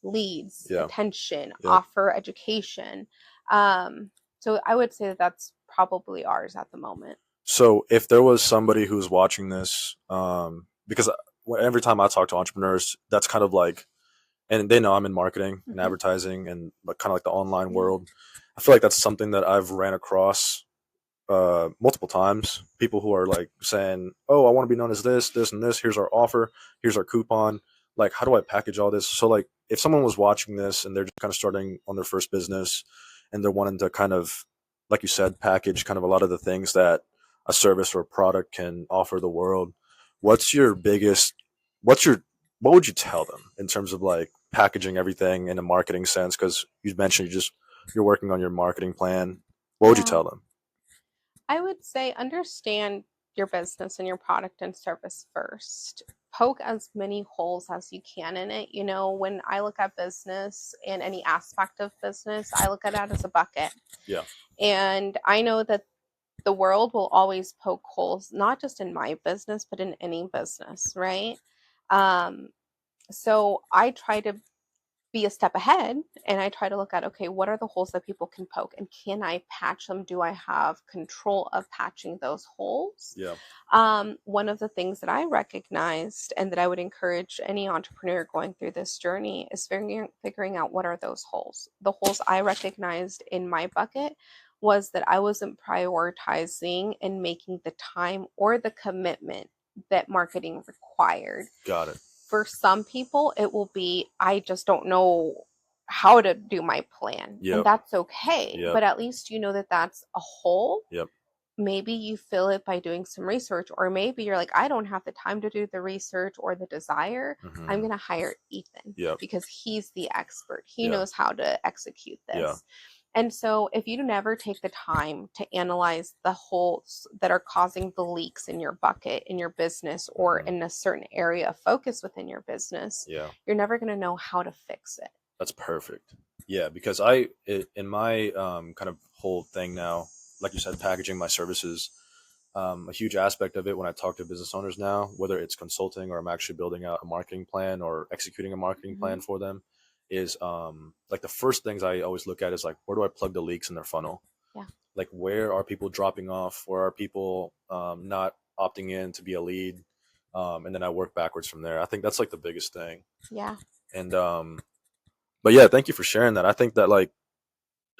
leads, attention, offer education. So I would say that's probably ours at the moment. So if there was somebody who's watching this, because every time I talk to entrepreneurs, that's kind of like, and they know I'm in marketing and advertising and kind of like the online world. I feel like that's something that I've ran across multiple times. People who are like saying, "Oh, I want to be known as this, and this. Here's our offer. Here's our coupon. Like, how do I package all this?" So, like, if someone was watching this and they're just kind of starting on their first business and they're wanting to kind of, like you said, package kind of a lot of the things that a service or a product can offer the world, what's your biggest, what's your, what would you tell them in terms of like packaging everything in a marketing sense? Because you mentioned you're working on your marketing plan. What would you tell them? I would say understand your business and your product and service first. Poke as many holes as you can in it. You know, when I look at business and any aspect of business, I look at it as a bucket. And I know that the world will always poke holes, not just in my business, but in any business, right? So I try to be a step ahead, and I try to look at, okay, what are the holes that people can poke, and can I patch them? Do I have control of patching those holes? One of the things that I recognized, and that I would encourage any entrepreneur going through this journey, is figuring out what are those holes. The holes I recognized in my bucket was that I wasn't prioritizing and making the time or the commitment that marketing required. Got it. For some people, it will be, I just don't know how to do my plan. And that's okay. But at least you know that that's a hole. Maybe you fill it by doing some research, or maybe you're like, I don't have the time to do the research or the desire. I'm going to hire Ethan because he's the expert. He knows how to execute this. And so if you never take the time to analyze the holes that are causing the leaks in your bucket, in your business, or in a certain area of focus within your business, you're never going to know how to fix it. That's perfect. Yeah, because in my kind of whole thing now, like you said, packaging my services, a huge aspect of it when I talk to business owners now, whether it's consulting or I'm actually building out a marketing plan or executing a marketing plan for them, is like the first things I always look at is like, where do I plug the leaks in their funnel? Like, where are people dropping off? Where are people not opting in to be a lead? And then I work backwards from there. I think that's like the biggest thing. And but yeah, thank you for sharing that. I think that like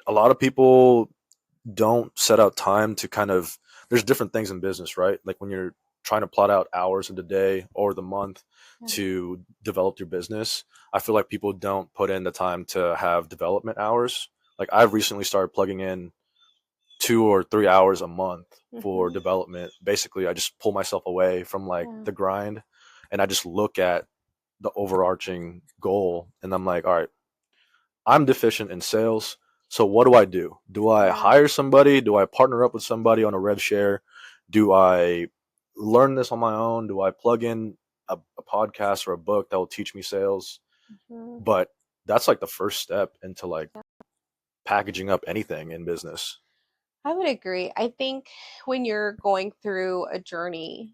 a lot of people don't set out time to kind of there's different things in business, right? Like when you're trying to plot out hours of the day or the month to develop your business, I feel like people don't put in the time to have development hours. Like I've recently started plugging in 2 or 3 hours a month for development. Basically, I just pull myself away from like the grind and I just look at the overarching goal and I'm like, all right, I'm deficient in sales. So what do I do? Do I hire somebody? Do I partner up with somebody on a rev share? Do I learn this on my own? Do I plug in a podcast or a book that will teach me sales? But that's like the first step into like packaging up anything in business. I would agree. I think when you're going through a journey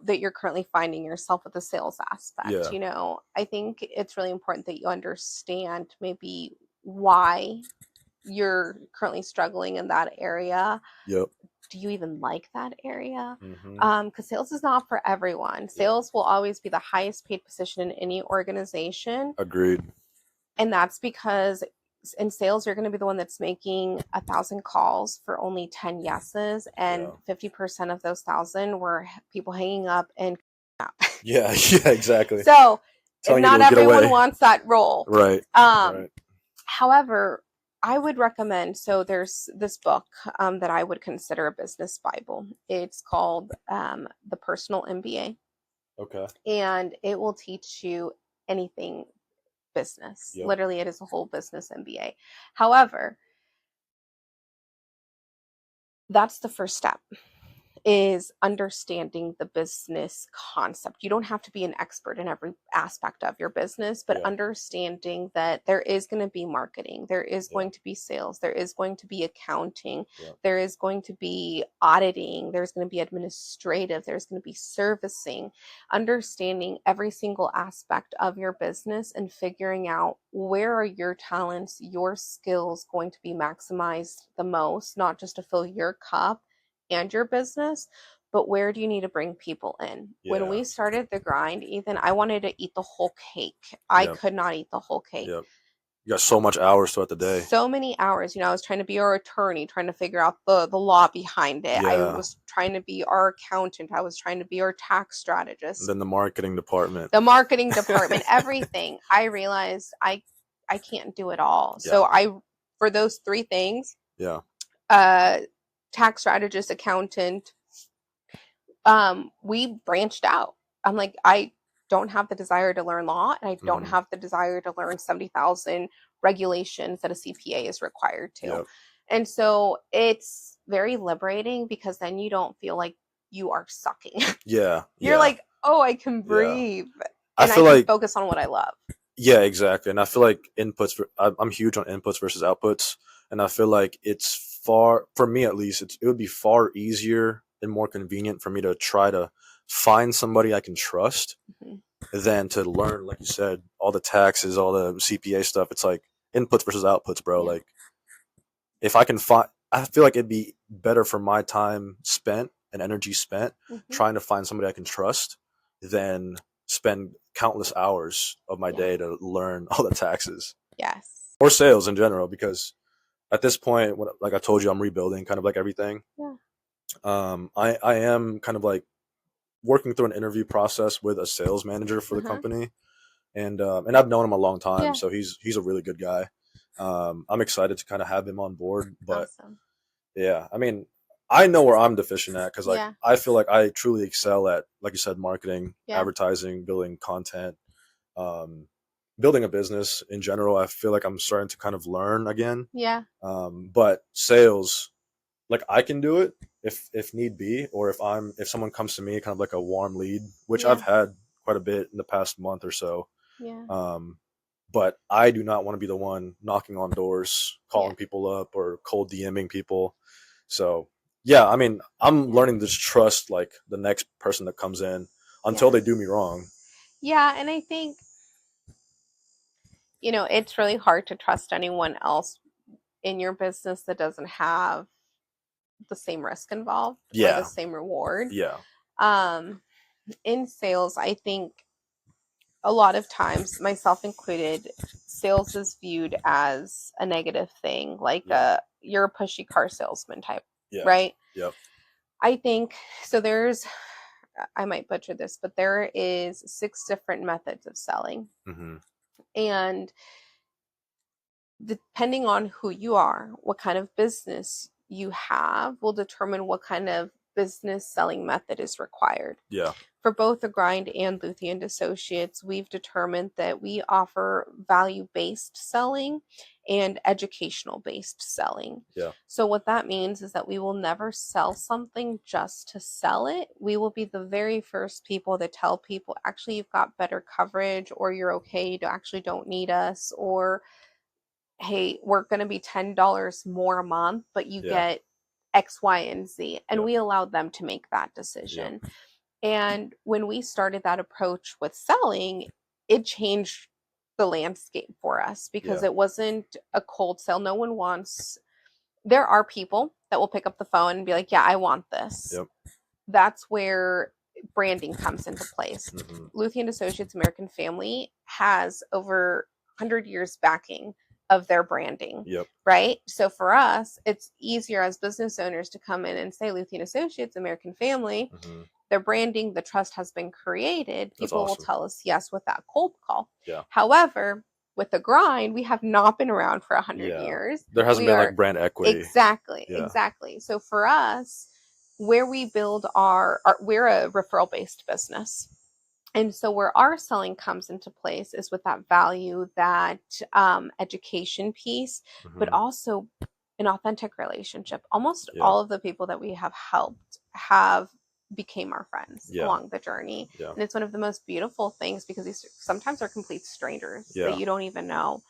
that you're currently finding yourself with the sales aspect, I think it's really important that you understand maybe why you're currently struggling in that area. Yep. Do you even like that area? Because sales is not for everyone. Sales will always be the highest paid position in any organization. Agreed. And that's because in sales, you're going to be the one that's making 1,000 calls for only 10 yeses, and 50% of those 1,000 were people hanging up and yeah, exactly. So not everyone wants that role. Right. However, I would recommend, so there's this book that I would consider a business Bible. It's called The Personal MBA. Okay. And it will teach you anything business. Literally, it is a whole business MBA. However, that's the first step, is understanding the business concept. You don't have to be an expert in every aspect of your business, but understanding that there is going to be marketing, there is going to be sales, there is going to be accounting, there is going to be auditing, there's going to be administrative, there's going to be servicing. Understanding every single aspect of your business and figuring out where are your talents, your skills going to be maximized the most, not just to fill your cup and your business, but where do you need to bring people in? When we started the grind, Ethan, I wanted to eat the whole cake. I could not eat the whole cake. You got so much hours throughout the day. So many hours. I was trying to be our attorney, trying to figure out the law behind it. I was trying to be our accountant. I was trying to be our tax strategist. And then the marketing department. Everything. I realized I can't do it all. So for those three things, tax strategist, accountant, we branched out. I'm like, I don't have the desire to learn law, and I don't have the desire to learn 70,000 regulations that a CPA is required to. And so it's very liberating, because then you don't feel like you are sucking. You're like, oh, I can breathe. And I can focus on what I love. Yeah, exactly. And I feel like I'm huge on inputs versus outputs. And I feel like it's for me at least, it would be far easier and more convenient for me to try to find somebody I can trust than to learn, like you said, all the taxes, all the CPA stuff. It's like inputs versus outputs, bro. Like if I can I feel like it'd be better for my time spent and energy spent trying to find somebody I can trust than spend countless hours of my day to learn all the taxes. Or sales in general, because at this point, like I told you, I'm rebuilding kind of like everything. I am kind of like working through an interview process with a sales manager for the company, and I've known him a long time, so he's a really good guy. I'm excited to kind of have him on board, but I mean, I know where I'm deficient at, because like I feel like I truly excel at, like you said, marketing, advertising, building content, building a business in general. I feel like I'm starting to kind of learn again. But sales, like I can do it if need be, or if someone comes to me kind of like a warm lead, which I've had quite a bit in the past month or so. But I do not want to be the one knocking on doors, calling people up, or cold DMing people. So I mean, I'm learning to trust like the next person that comes in until they do me wrong. And I think, it's really hard to trust anyone else in your business that doesn't have the same risk involved or the same reward. In sales, I think a lot of times, myself included, sales is viewed as a negative thing, like you're a pushy car salesman type, right? I think so. I might butcher this, but there is 6 different methods of selling. Mm-hmm. And depending on who you are, what kind of business you have will determine what kind of business selling method is required. Yeah. For both the Grind and Luthi and Associates, we've determined that we offer value-based selling and educational-based selling. Yeah. So what that means is that we will never sell something just to sell it. We will be the very first people that tell people, actually, you've got better coverage, or you're okay, you actually don't need us, or hey, we're going to be $10 more a month, but you get X, Y, and Z. And we allowed them to make that decision. And when we started that approach with selling, it changed the landscape for us because it wasn't a cold sell. No one wants, there are people that will pick up the phone and be like, yeah, I want this. Yep. That's where branding comes into place. Mm-hmm. Luthi and Associates American Family has over 100 years backing of their branding. Yep. Right? So for us, it's easier as business owners to come in and say Luthi and Associates American Family. Mm-hmm. Their branding, the trust has been created. People awesome. will tell us yes with that cold call. Yeah. However, with the Grind, we have not been around for 100 years. There hasn't been like brand equity. Exactly. So for us, where we build we're a referral based business. And so where our selling comes into place is with that value, that education piece, but also an authentic relationship. Almost all of the people that we have helped have became our friends along the journey. And it's one of the most beautiful things because these sometimes are complete strangers that you don't even know.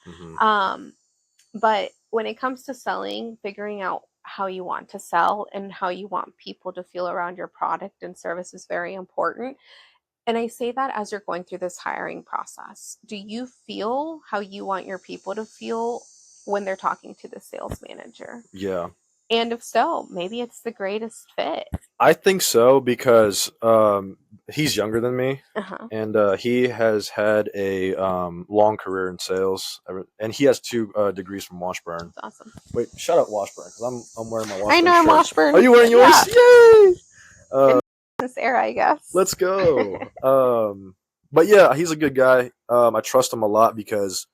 But when it comes to selling, figuring out how you want to sell and how you want people to feel around your product and service is very important. And I say that as you're going through this hiring process. Do you feel how you want your people to feel when they're talking to the sales manager? Yeah. And if so, maybe it's the greatest fit. I think so because he's younger than me, and he has had a long career in sales, and he has 2 degrees from Washburn. That's awesome. Wait, shout out Washburn because I'm wearing my Washburn I know shirt. I'm Washburn. Are you wearing yours? Yeah. Yay! This era, I guess. Let's go. But yeah, he's a good guy. I trust him a lot because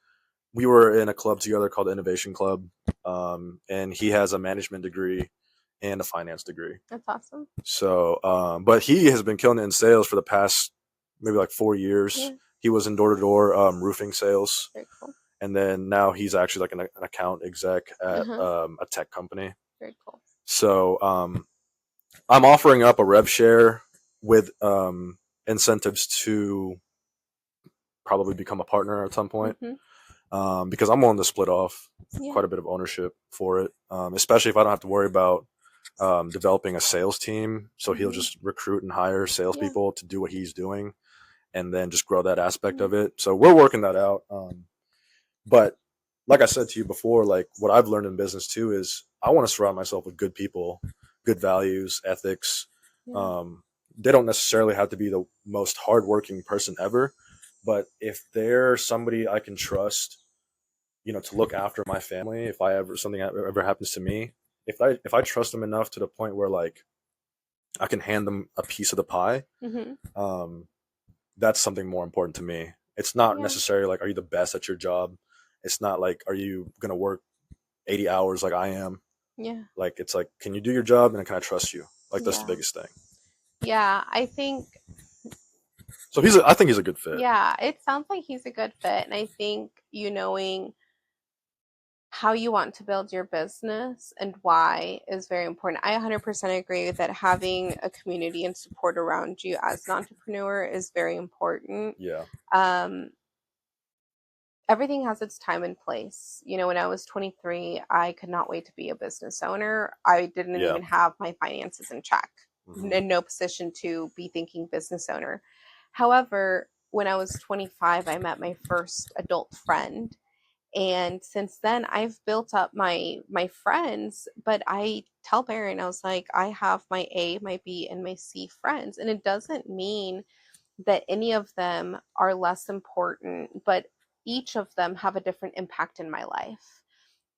we were in a club together called the Innovation Club, and he has a management degree and a finance degree. That's awesome. So, but he has been killing it in sales for the past maybe like 4 years. Yeah. He was in door-to-door roofing sales. Very cool. And then now he's actually like an account exec at a tech company. Very cool. So I'm offering up a rev share with incentives to probably become a partner at some point. Because I'm willing to split off quite a bit of ownership for it, especially if I don't have to worry about developing a sales team. So he'll just recruit and hire salespeople to do what he's doing and then just grow that aspect of it. So we're working that out. But like I said to you before, like what I've learned in business too is I want to surround myself with good people, good values, ethics. They don't necessarily have to be the most hardworking person ever, but if they're somebody I can trust, to look after my family, if something ever happens to me, if I trust them enough to the point where like I can hand them a piece of the pie, that's something more important to me. It's not necessarily like, are you the best at your job? It's not like, are you going to work 80 hours like I am? Yeah. Like, it's like, can you do your job and can I trust you? Like, that's the biggest thing. Yeah, I think. So I think he's a good fit. Yeah, it sounds like he's a good fit. And I think knowing how you want to build your business and why is very important. I 100% agree that having a community and support around you as an entrepreneur is very important. Yeah. Everything has its time and place. When I was 23, I could not wait to be a business owner. I didn't even have my finances in check, in no position to be thinking business owner. However, when I was 25, I met my first adult friend. And since then, I've built up my friends. But I tell Baron, I was like, I have my A, my B, and my C friends. And it doesn't mean that any of them are less important, but each of them have a different impact in my life.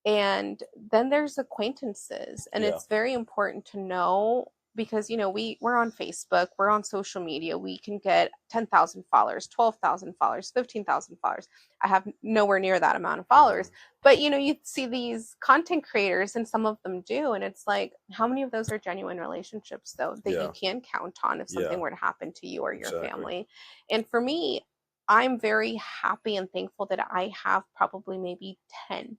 And then there's acquaintances. And it's very important to know because we're on Facebook, we're on social media, we can get 10,000 followers, 12,000 followers, 15,000 followers. I have nowhere near that amount of followers, but you see these content creators, and some of them do, and it's like, how many of those are genuine relationships though, that you can count on if something were to happen to you or your family? And for me, I'm very happy and thankful that I have probably maybe 10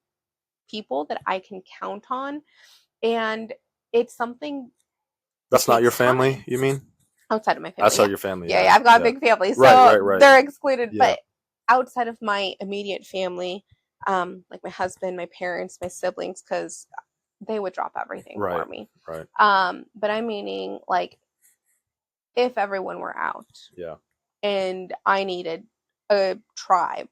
people that I can count on, and it's something. That's not your family, time. You mean? Outside of my family, Outside your family, yeah, I've got a big family, so right. they're excluded. Yeah. But outside of my immediate family, like my husband, my parents, my siblings, because they would drop everything for me. Right. But I'm meaning, like, if everyone were out, and I needed a tribe,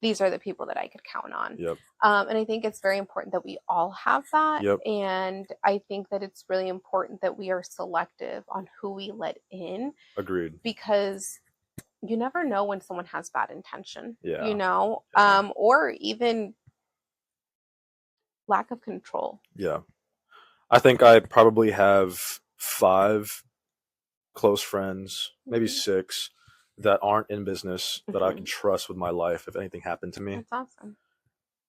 these are the people that I could count on. And I think it's very important that we all have that. And I think that it's really important that we are selective on who we let in. Agreed. Because you never know when someone has bad intention, Yeah. Or even lack of control. Yeah. I think I probably have 5 close friends, maybe 6, that aren't in business that I can trust with my life if anything happened to me. That's awesome.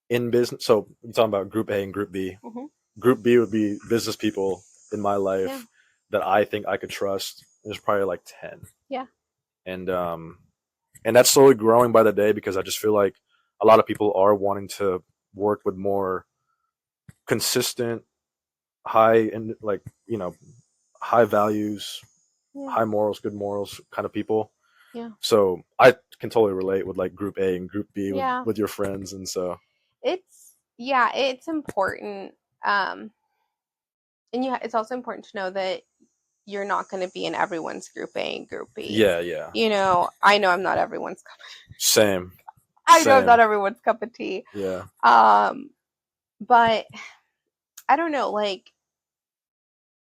In business, so you're talking about group A and group B. Group B would be business people in my life that I think I could trust. There's probably like 10. Yeah. And that's slowly growing by the day, because I just feel like a lot of people are wanting to work with more consistent, high and high values, high morals, good morals kind of people. Yeah. So I can totally relate with like group A and group B with your friends, and so it's important. And it's also important to know that you're not going to be in everyone's group A and group B. Yeah. I know I'm not everyone's cup of tea. Same. I know I'm not everyone's cup of tea. Yeah. But I don't know, like,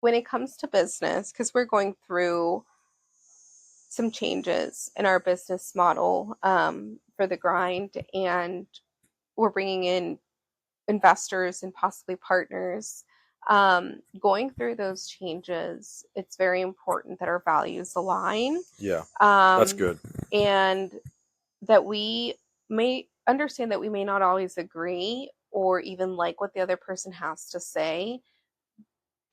when it comes to business, because we're going through some changes in our business model for the grind, and we're bringing in investors and possibly partners. Going through those changes, it's very important that our values align. Yeah, that's good. And that we may understand that we may not always agree or even like what the other person has to say,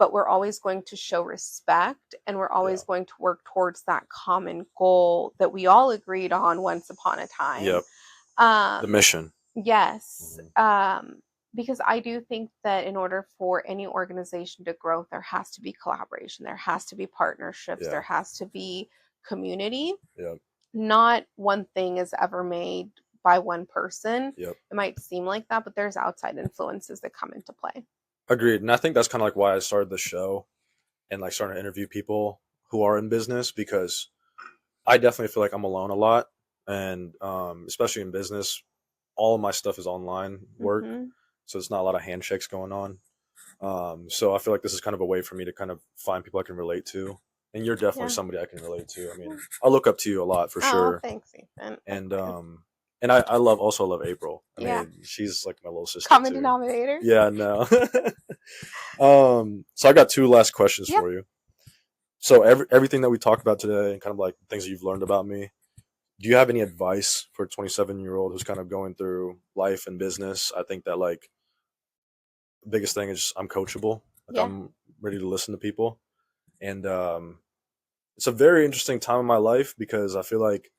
but we're always going to show respect, and we're always going to work towards that common goal that we all agreed on once upon a time. The mission. Yes. Because I do think that in order for any organization to grow, there has to be collaboration, there has to be partnerships, there has to be community. Not one thing is ever made by one person. It might seem like that, but there's outside influences that come into play. Agreed. And I think that's kind of like why I started the show and like starting to interview people who are in business, because I definitely feel like I'm alone a lot. And especially in business, all of my stuff is online work. So it's not a lot of handshakes going on. So I feel like this is kind of a way for me to kind of find people I can relate to. And you're definitely somebody I can relate to. I mean, I look up to you a lot for sure. Thanks, Ethan. And I also love April. I mean, she's like my little sister. Common denominator. Yeah, no. So I got 2 last questions for you. So everything that we talked about today, and kind of like things that you've learned about me, do you have any advice for a 27-year-old who's kind of going through life and business? I think that like the biggest thing is I'm coachable. Like I'm ready to listen to people. And it's a very interesting time in my life, because I feel like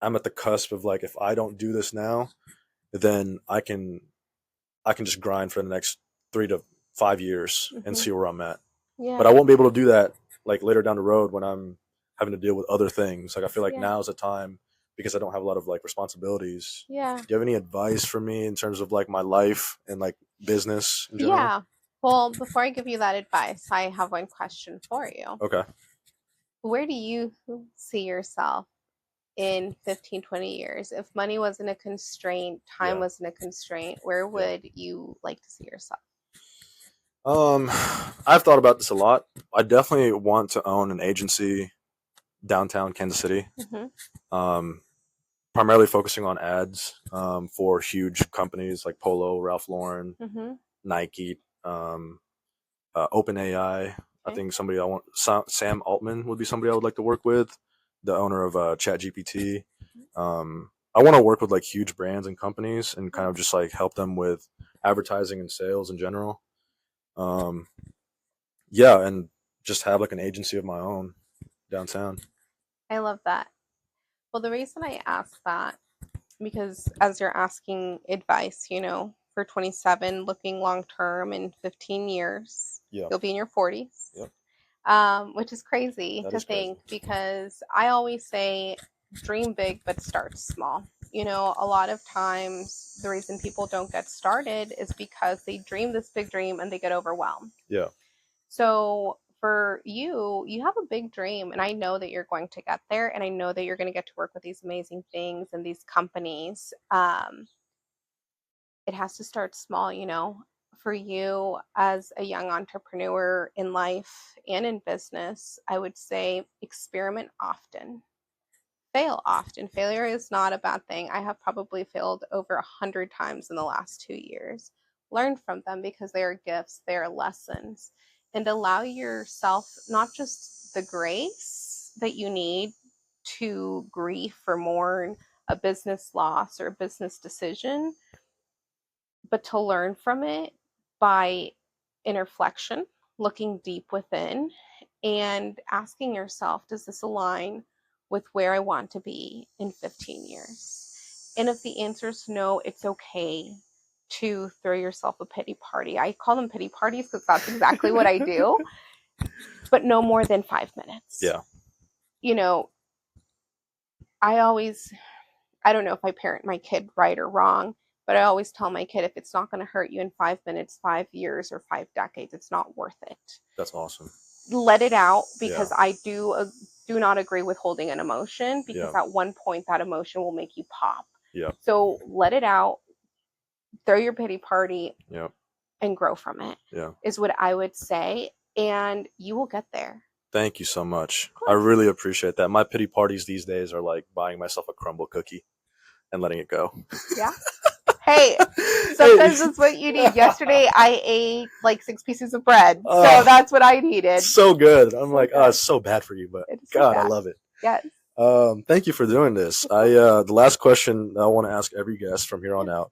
I'm at the cusp of like, if I don't do this now, then I can just grind for the next 3 to 5 years and see where I'm at. But I won't be able to do that like later down the road when I'm having to deal with other things. Like I feel like now is the time, because I don't have a lot of like responsibilities. Do you have any advice for me in terms of like my life and like business in general? Yeah. Well, before I give you that advice, I have one question for you. Okay. Where do you see yourself in 15, 20 years? If money wasn't a constraint, time wasn't a constraint, where would you like to see yourself? I've thought about this a lot. I definitely want to own an agency downtown Kansas City. Primarily focusing on ads for huge companies like Polo, Ralph Lauren, Nike, OpenAI. I think somebody I want, Sam Altman would be somebody I would like to work with, the owner of ChatGPT. I want to work with like huge brands and companies and kind of just like help them with advertising and sales in general. Um, yeah, and just have like an agency of my own downtown. I love that. Well, the reason I ask that, because as you're asking advice, for 27, looking long term in 15 years, Yeah. you'll be in your 40s. Yep. Which is crazy That to is think, crazy. because I always say dream big but start small. A lot of times the reason people don't get started is because they dream this big dream and they get overwhelmed. Yeah. So for you, you have a big dream, and I know that you're going to get there, and I know that you're going to get to work with these amazing things and these companies. It has to start small. For you as a young entrepreneur in life and in business, I would say experiment often, fail often. Failure is not a bad thing. I have probably failed over 100 times in the last 2 years. Learn from them because they are gifts, they are lessons, and allow yourself not just the grace that you need to grieve or mourn a business loss or a business decision, but to learn from it by interflection, looking deep within, and asking yourself, does this align with where I want to be in 15 years? And if the answer is no, it's okay to throw yourself a pity party. I call them pity parties because that's exactly what I do, but no more than 5 minutes. Yeah. I don't know if I parent my kid right or wrong, but I always tell my kid, if it's not going to hurt you in 5 minutes, 5 years, or 5 decades, it's not worth it. That's awesome. Let it out, because I do not agree with holding an emotion, because at one point that emotion will make you pop. Yeah. So let it out, throw your pity party, and grow from it. Yeah. Is what I would say, and you will get there. Thank you so much. I really appreciate that. My pity parties these days are like buying myself a crumble cookie and letting it go. Yeah. Hey, sometimes that's what you need. Yesterday I ate like 6 pieces of bread, so that's what I needed. So good. I'm like, oh, it's so bad for you, but God, I love it. Yes. Thank you for doing this. The last question I want to ask every guest from here on out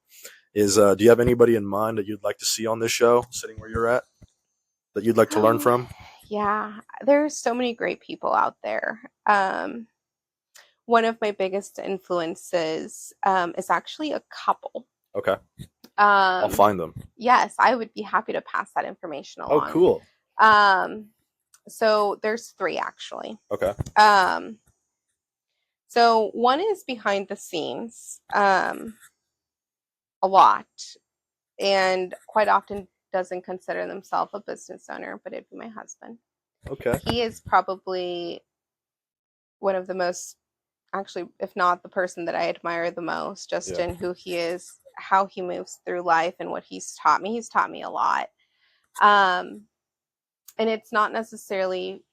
is, do you have anybody in mind that you'd like to see on this show, sitting where you're at, that you'd like to learn from? Yeah, there's so many great people out there. One of my biggest influences is actually a couple. Okay. I'll find them. Yes, I would be happy to pass that information along. Oh, cool. So there's 3 actually. Okay. So one is behind the scenes, a lot, and quite often doesn't consider themselves a business owner, but it'd be my husband. Okay. He is probably one of the most, actually, if not the person that I admire the most, just in who he is, how he moves through life, and what he's taught me. He's taught me a lot. And it's not necessarily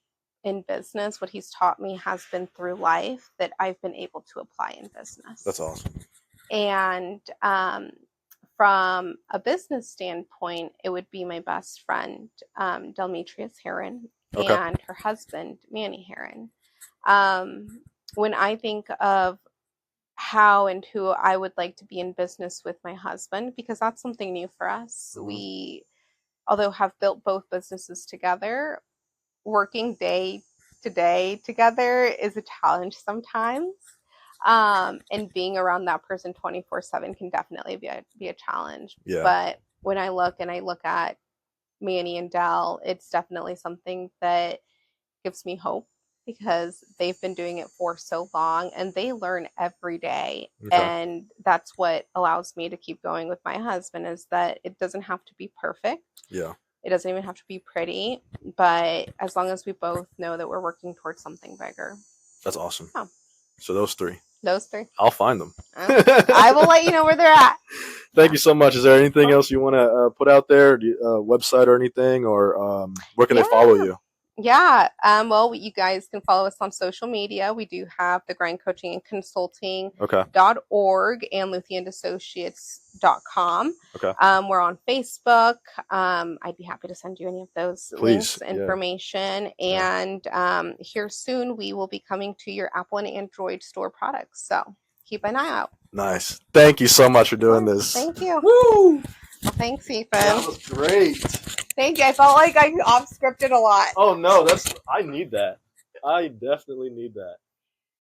in business. What he's taught me has been through life that I've been able to apply in business. That's awesome. And from a business standpoint, it would be my best friend, Delmetrius Heron, and her husband, Manny Heron. When I think of how and who I would like to be in business with my husband, because that's something new for us. Mm-hmm. We, although have built both businesses together, working day to day together is a challenge sometimes. And being around that person 24/7 can definitely be a challenge. Yeah. But when I look at Manny and Del, it's definitely something that gives me hope, because they've been doing it for so long and they learn every day. Okay. And that's what allows me to keep going with my husband, is that it doesn't have to be perfect. Yeah. It doesn't even have to be pretty, but as long as we both know that we're working towards something bigger. That's awesome. Yeah. So those 3. Those 3. I'll find them. I will let you know where they're at. Thank you so much. Is there anything else you want to put out there? Website or anything, or where can they follow you? Yeah. Well, you guys can follow us on social media. We do have the Grind Coaching and Consulting.org and LuthiandAssociates.com. Okay. We're on Facebook. I'd be happy to send you any of those links, information. And here soon, we will be coming to your Apple and Android store products. So keep an eye out. Nice. Thank you so much for doing this. Thank you. Woo! Well, thanks, Ethan. That was great. Thank you. I felt like I off-scripted a lot. Oh no, I need that. I definitely need that.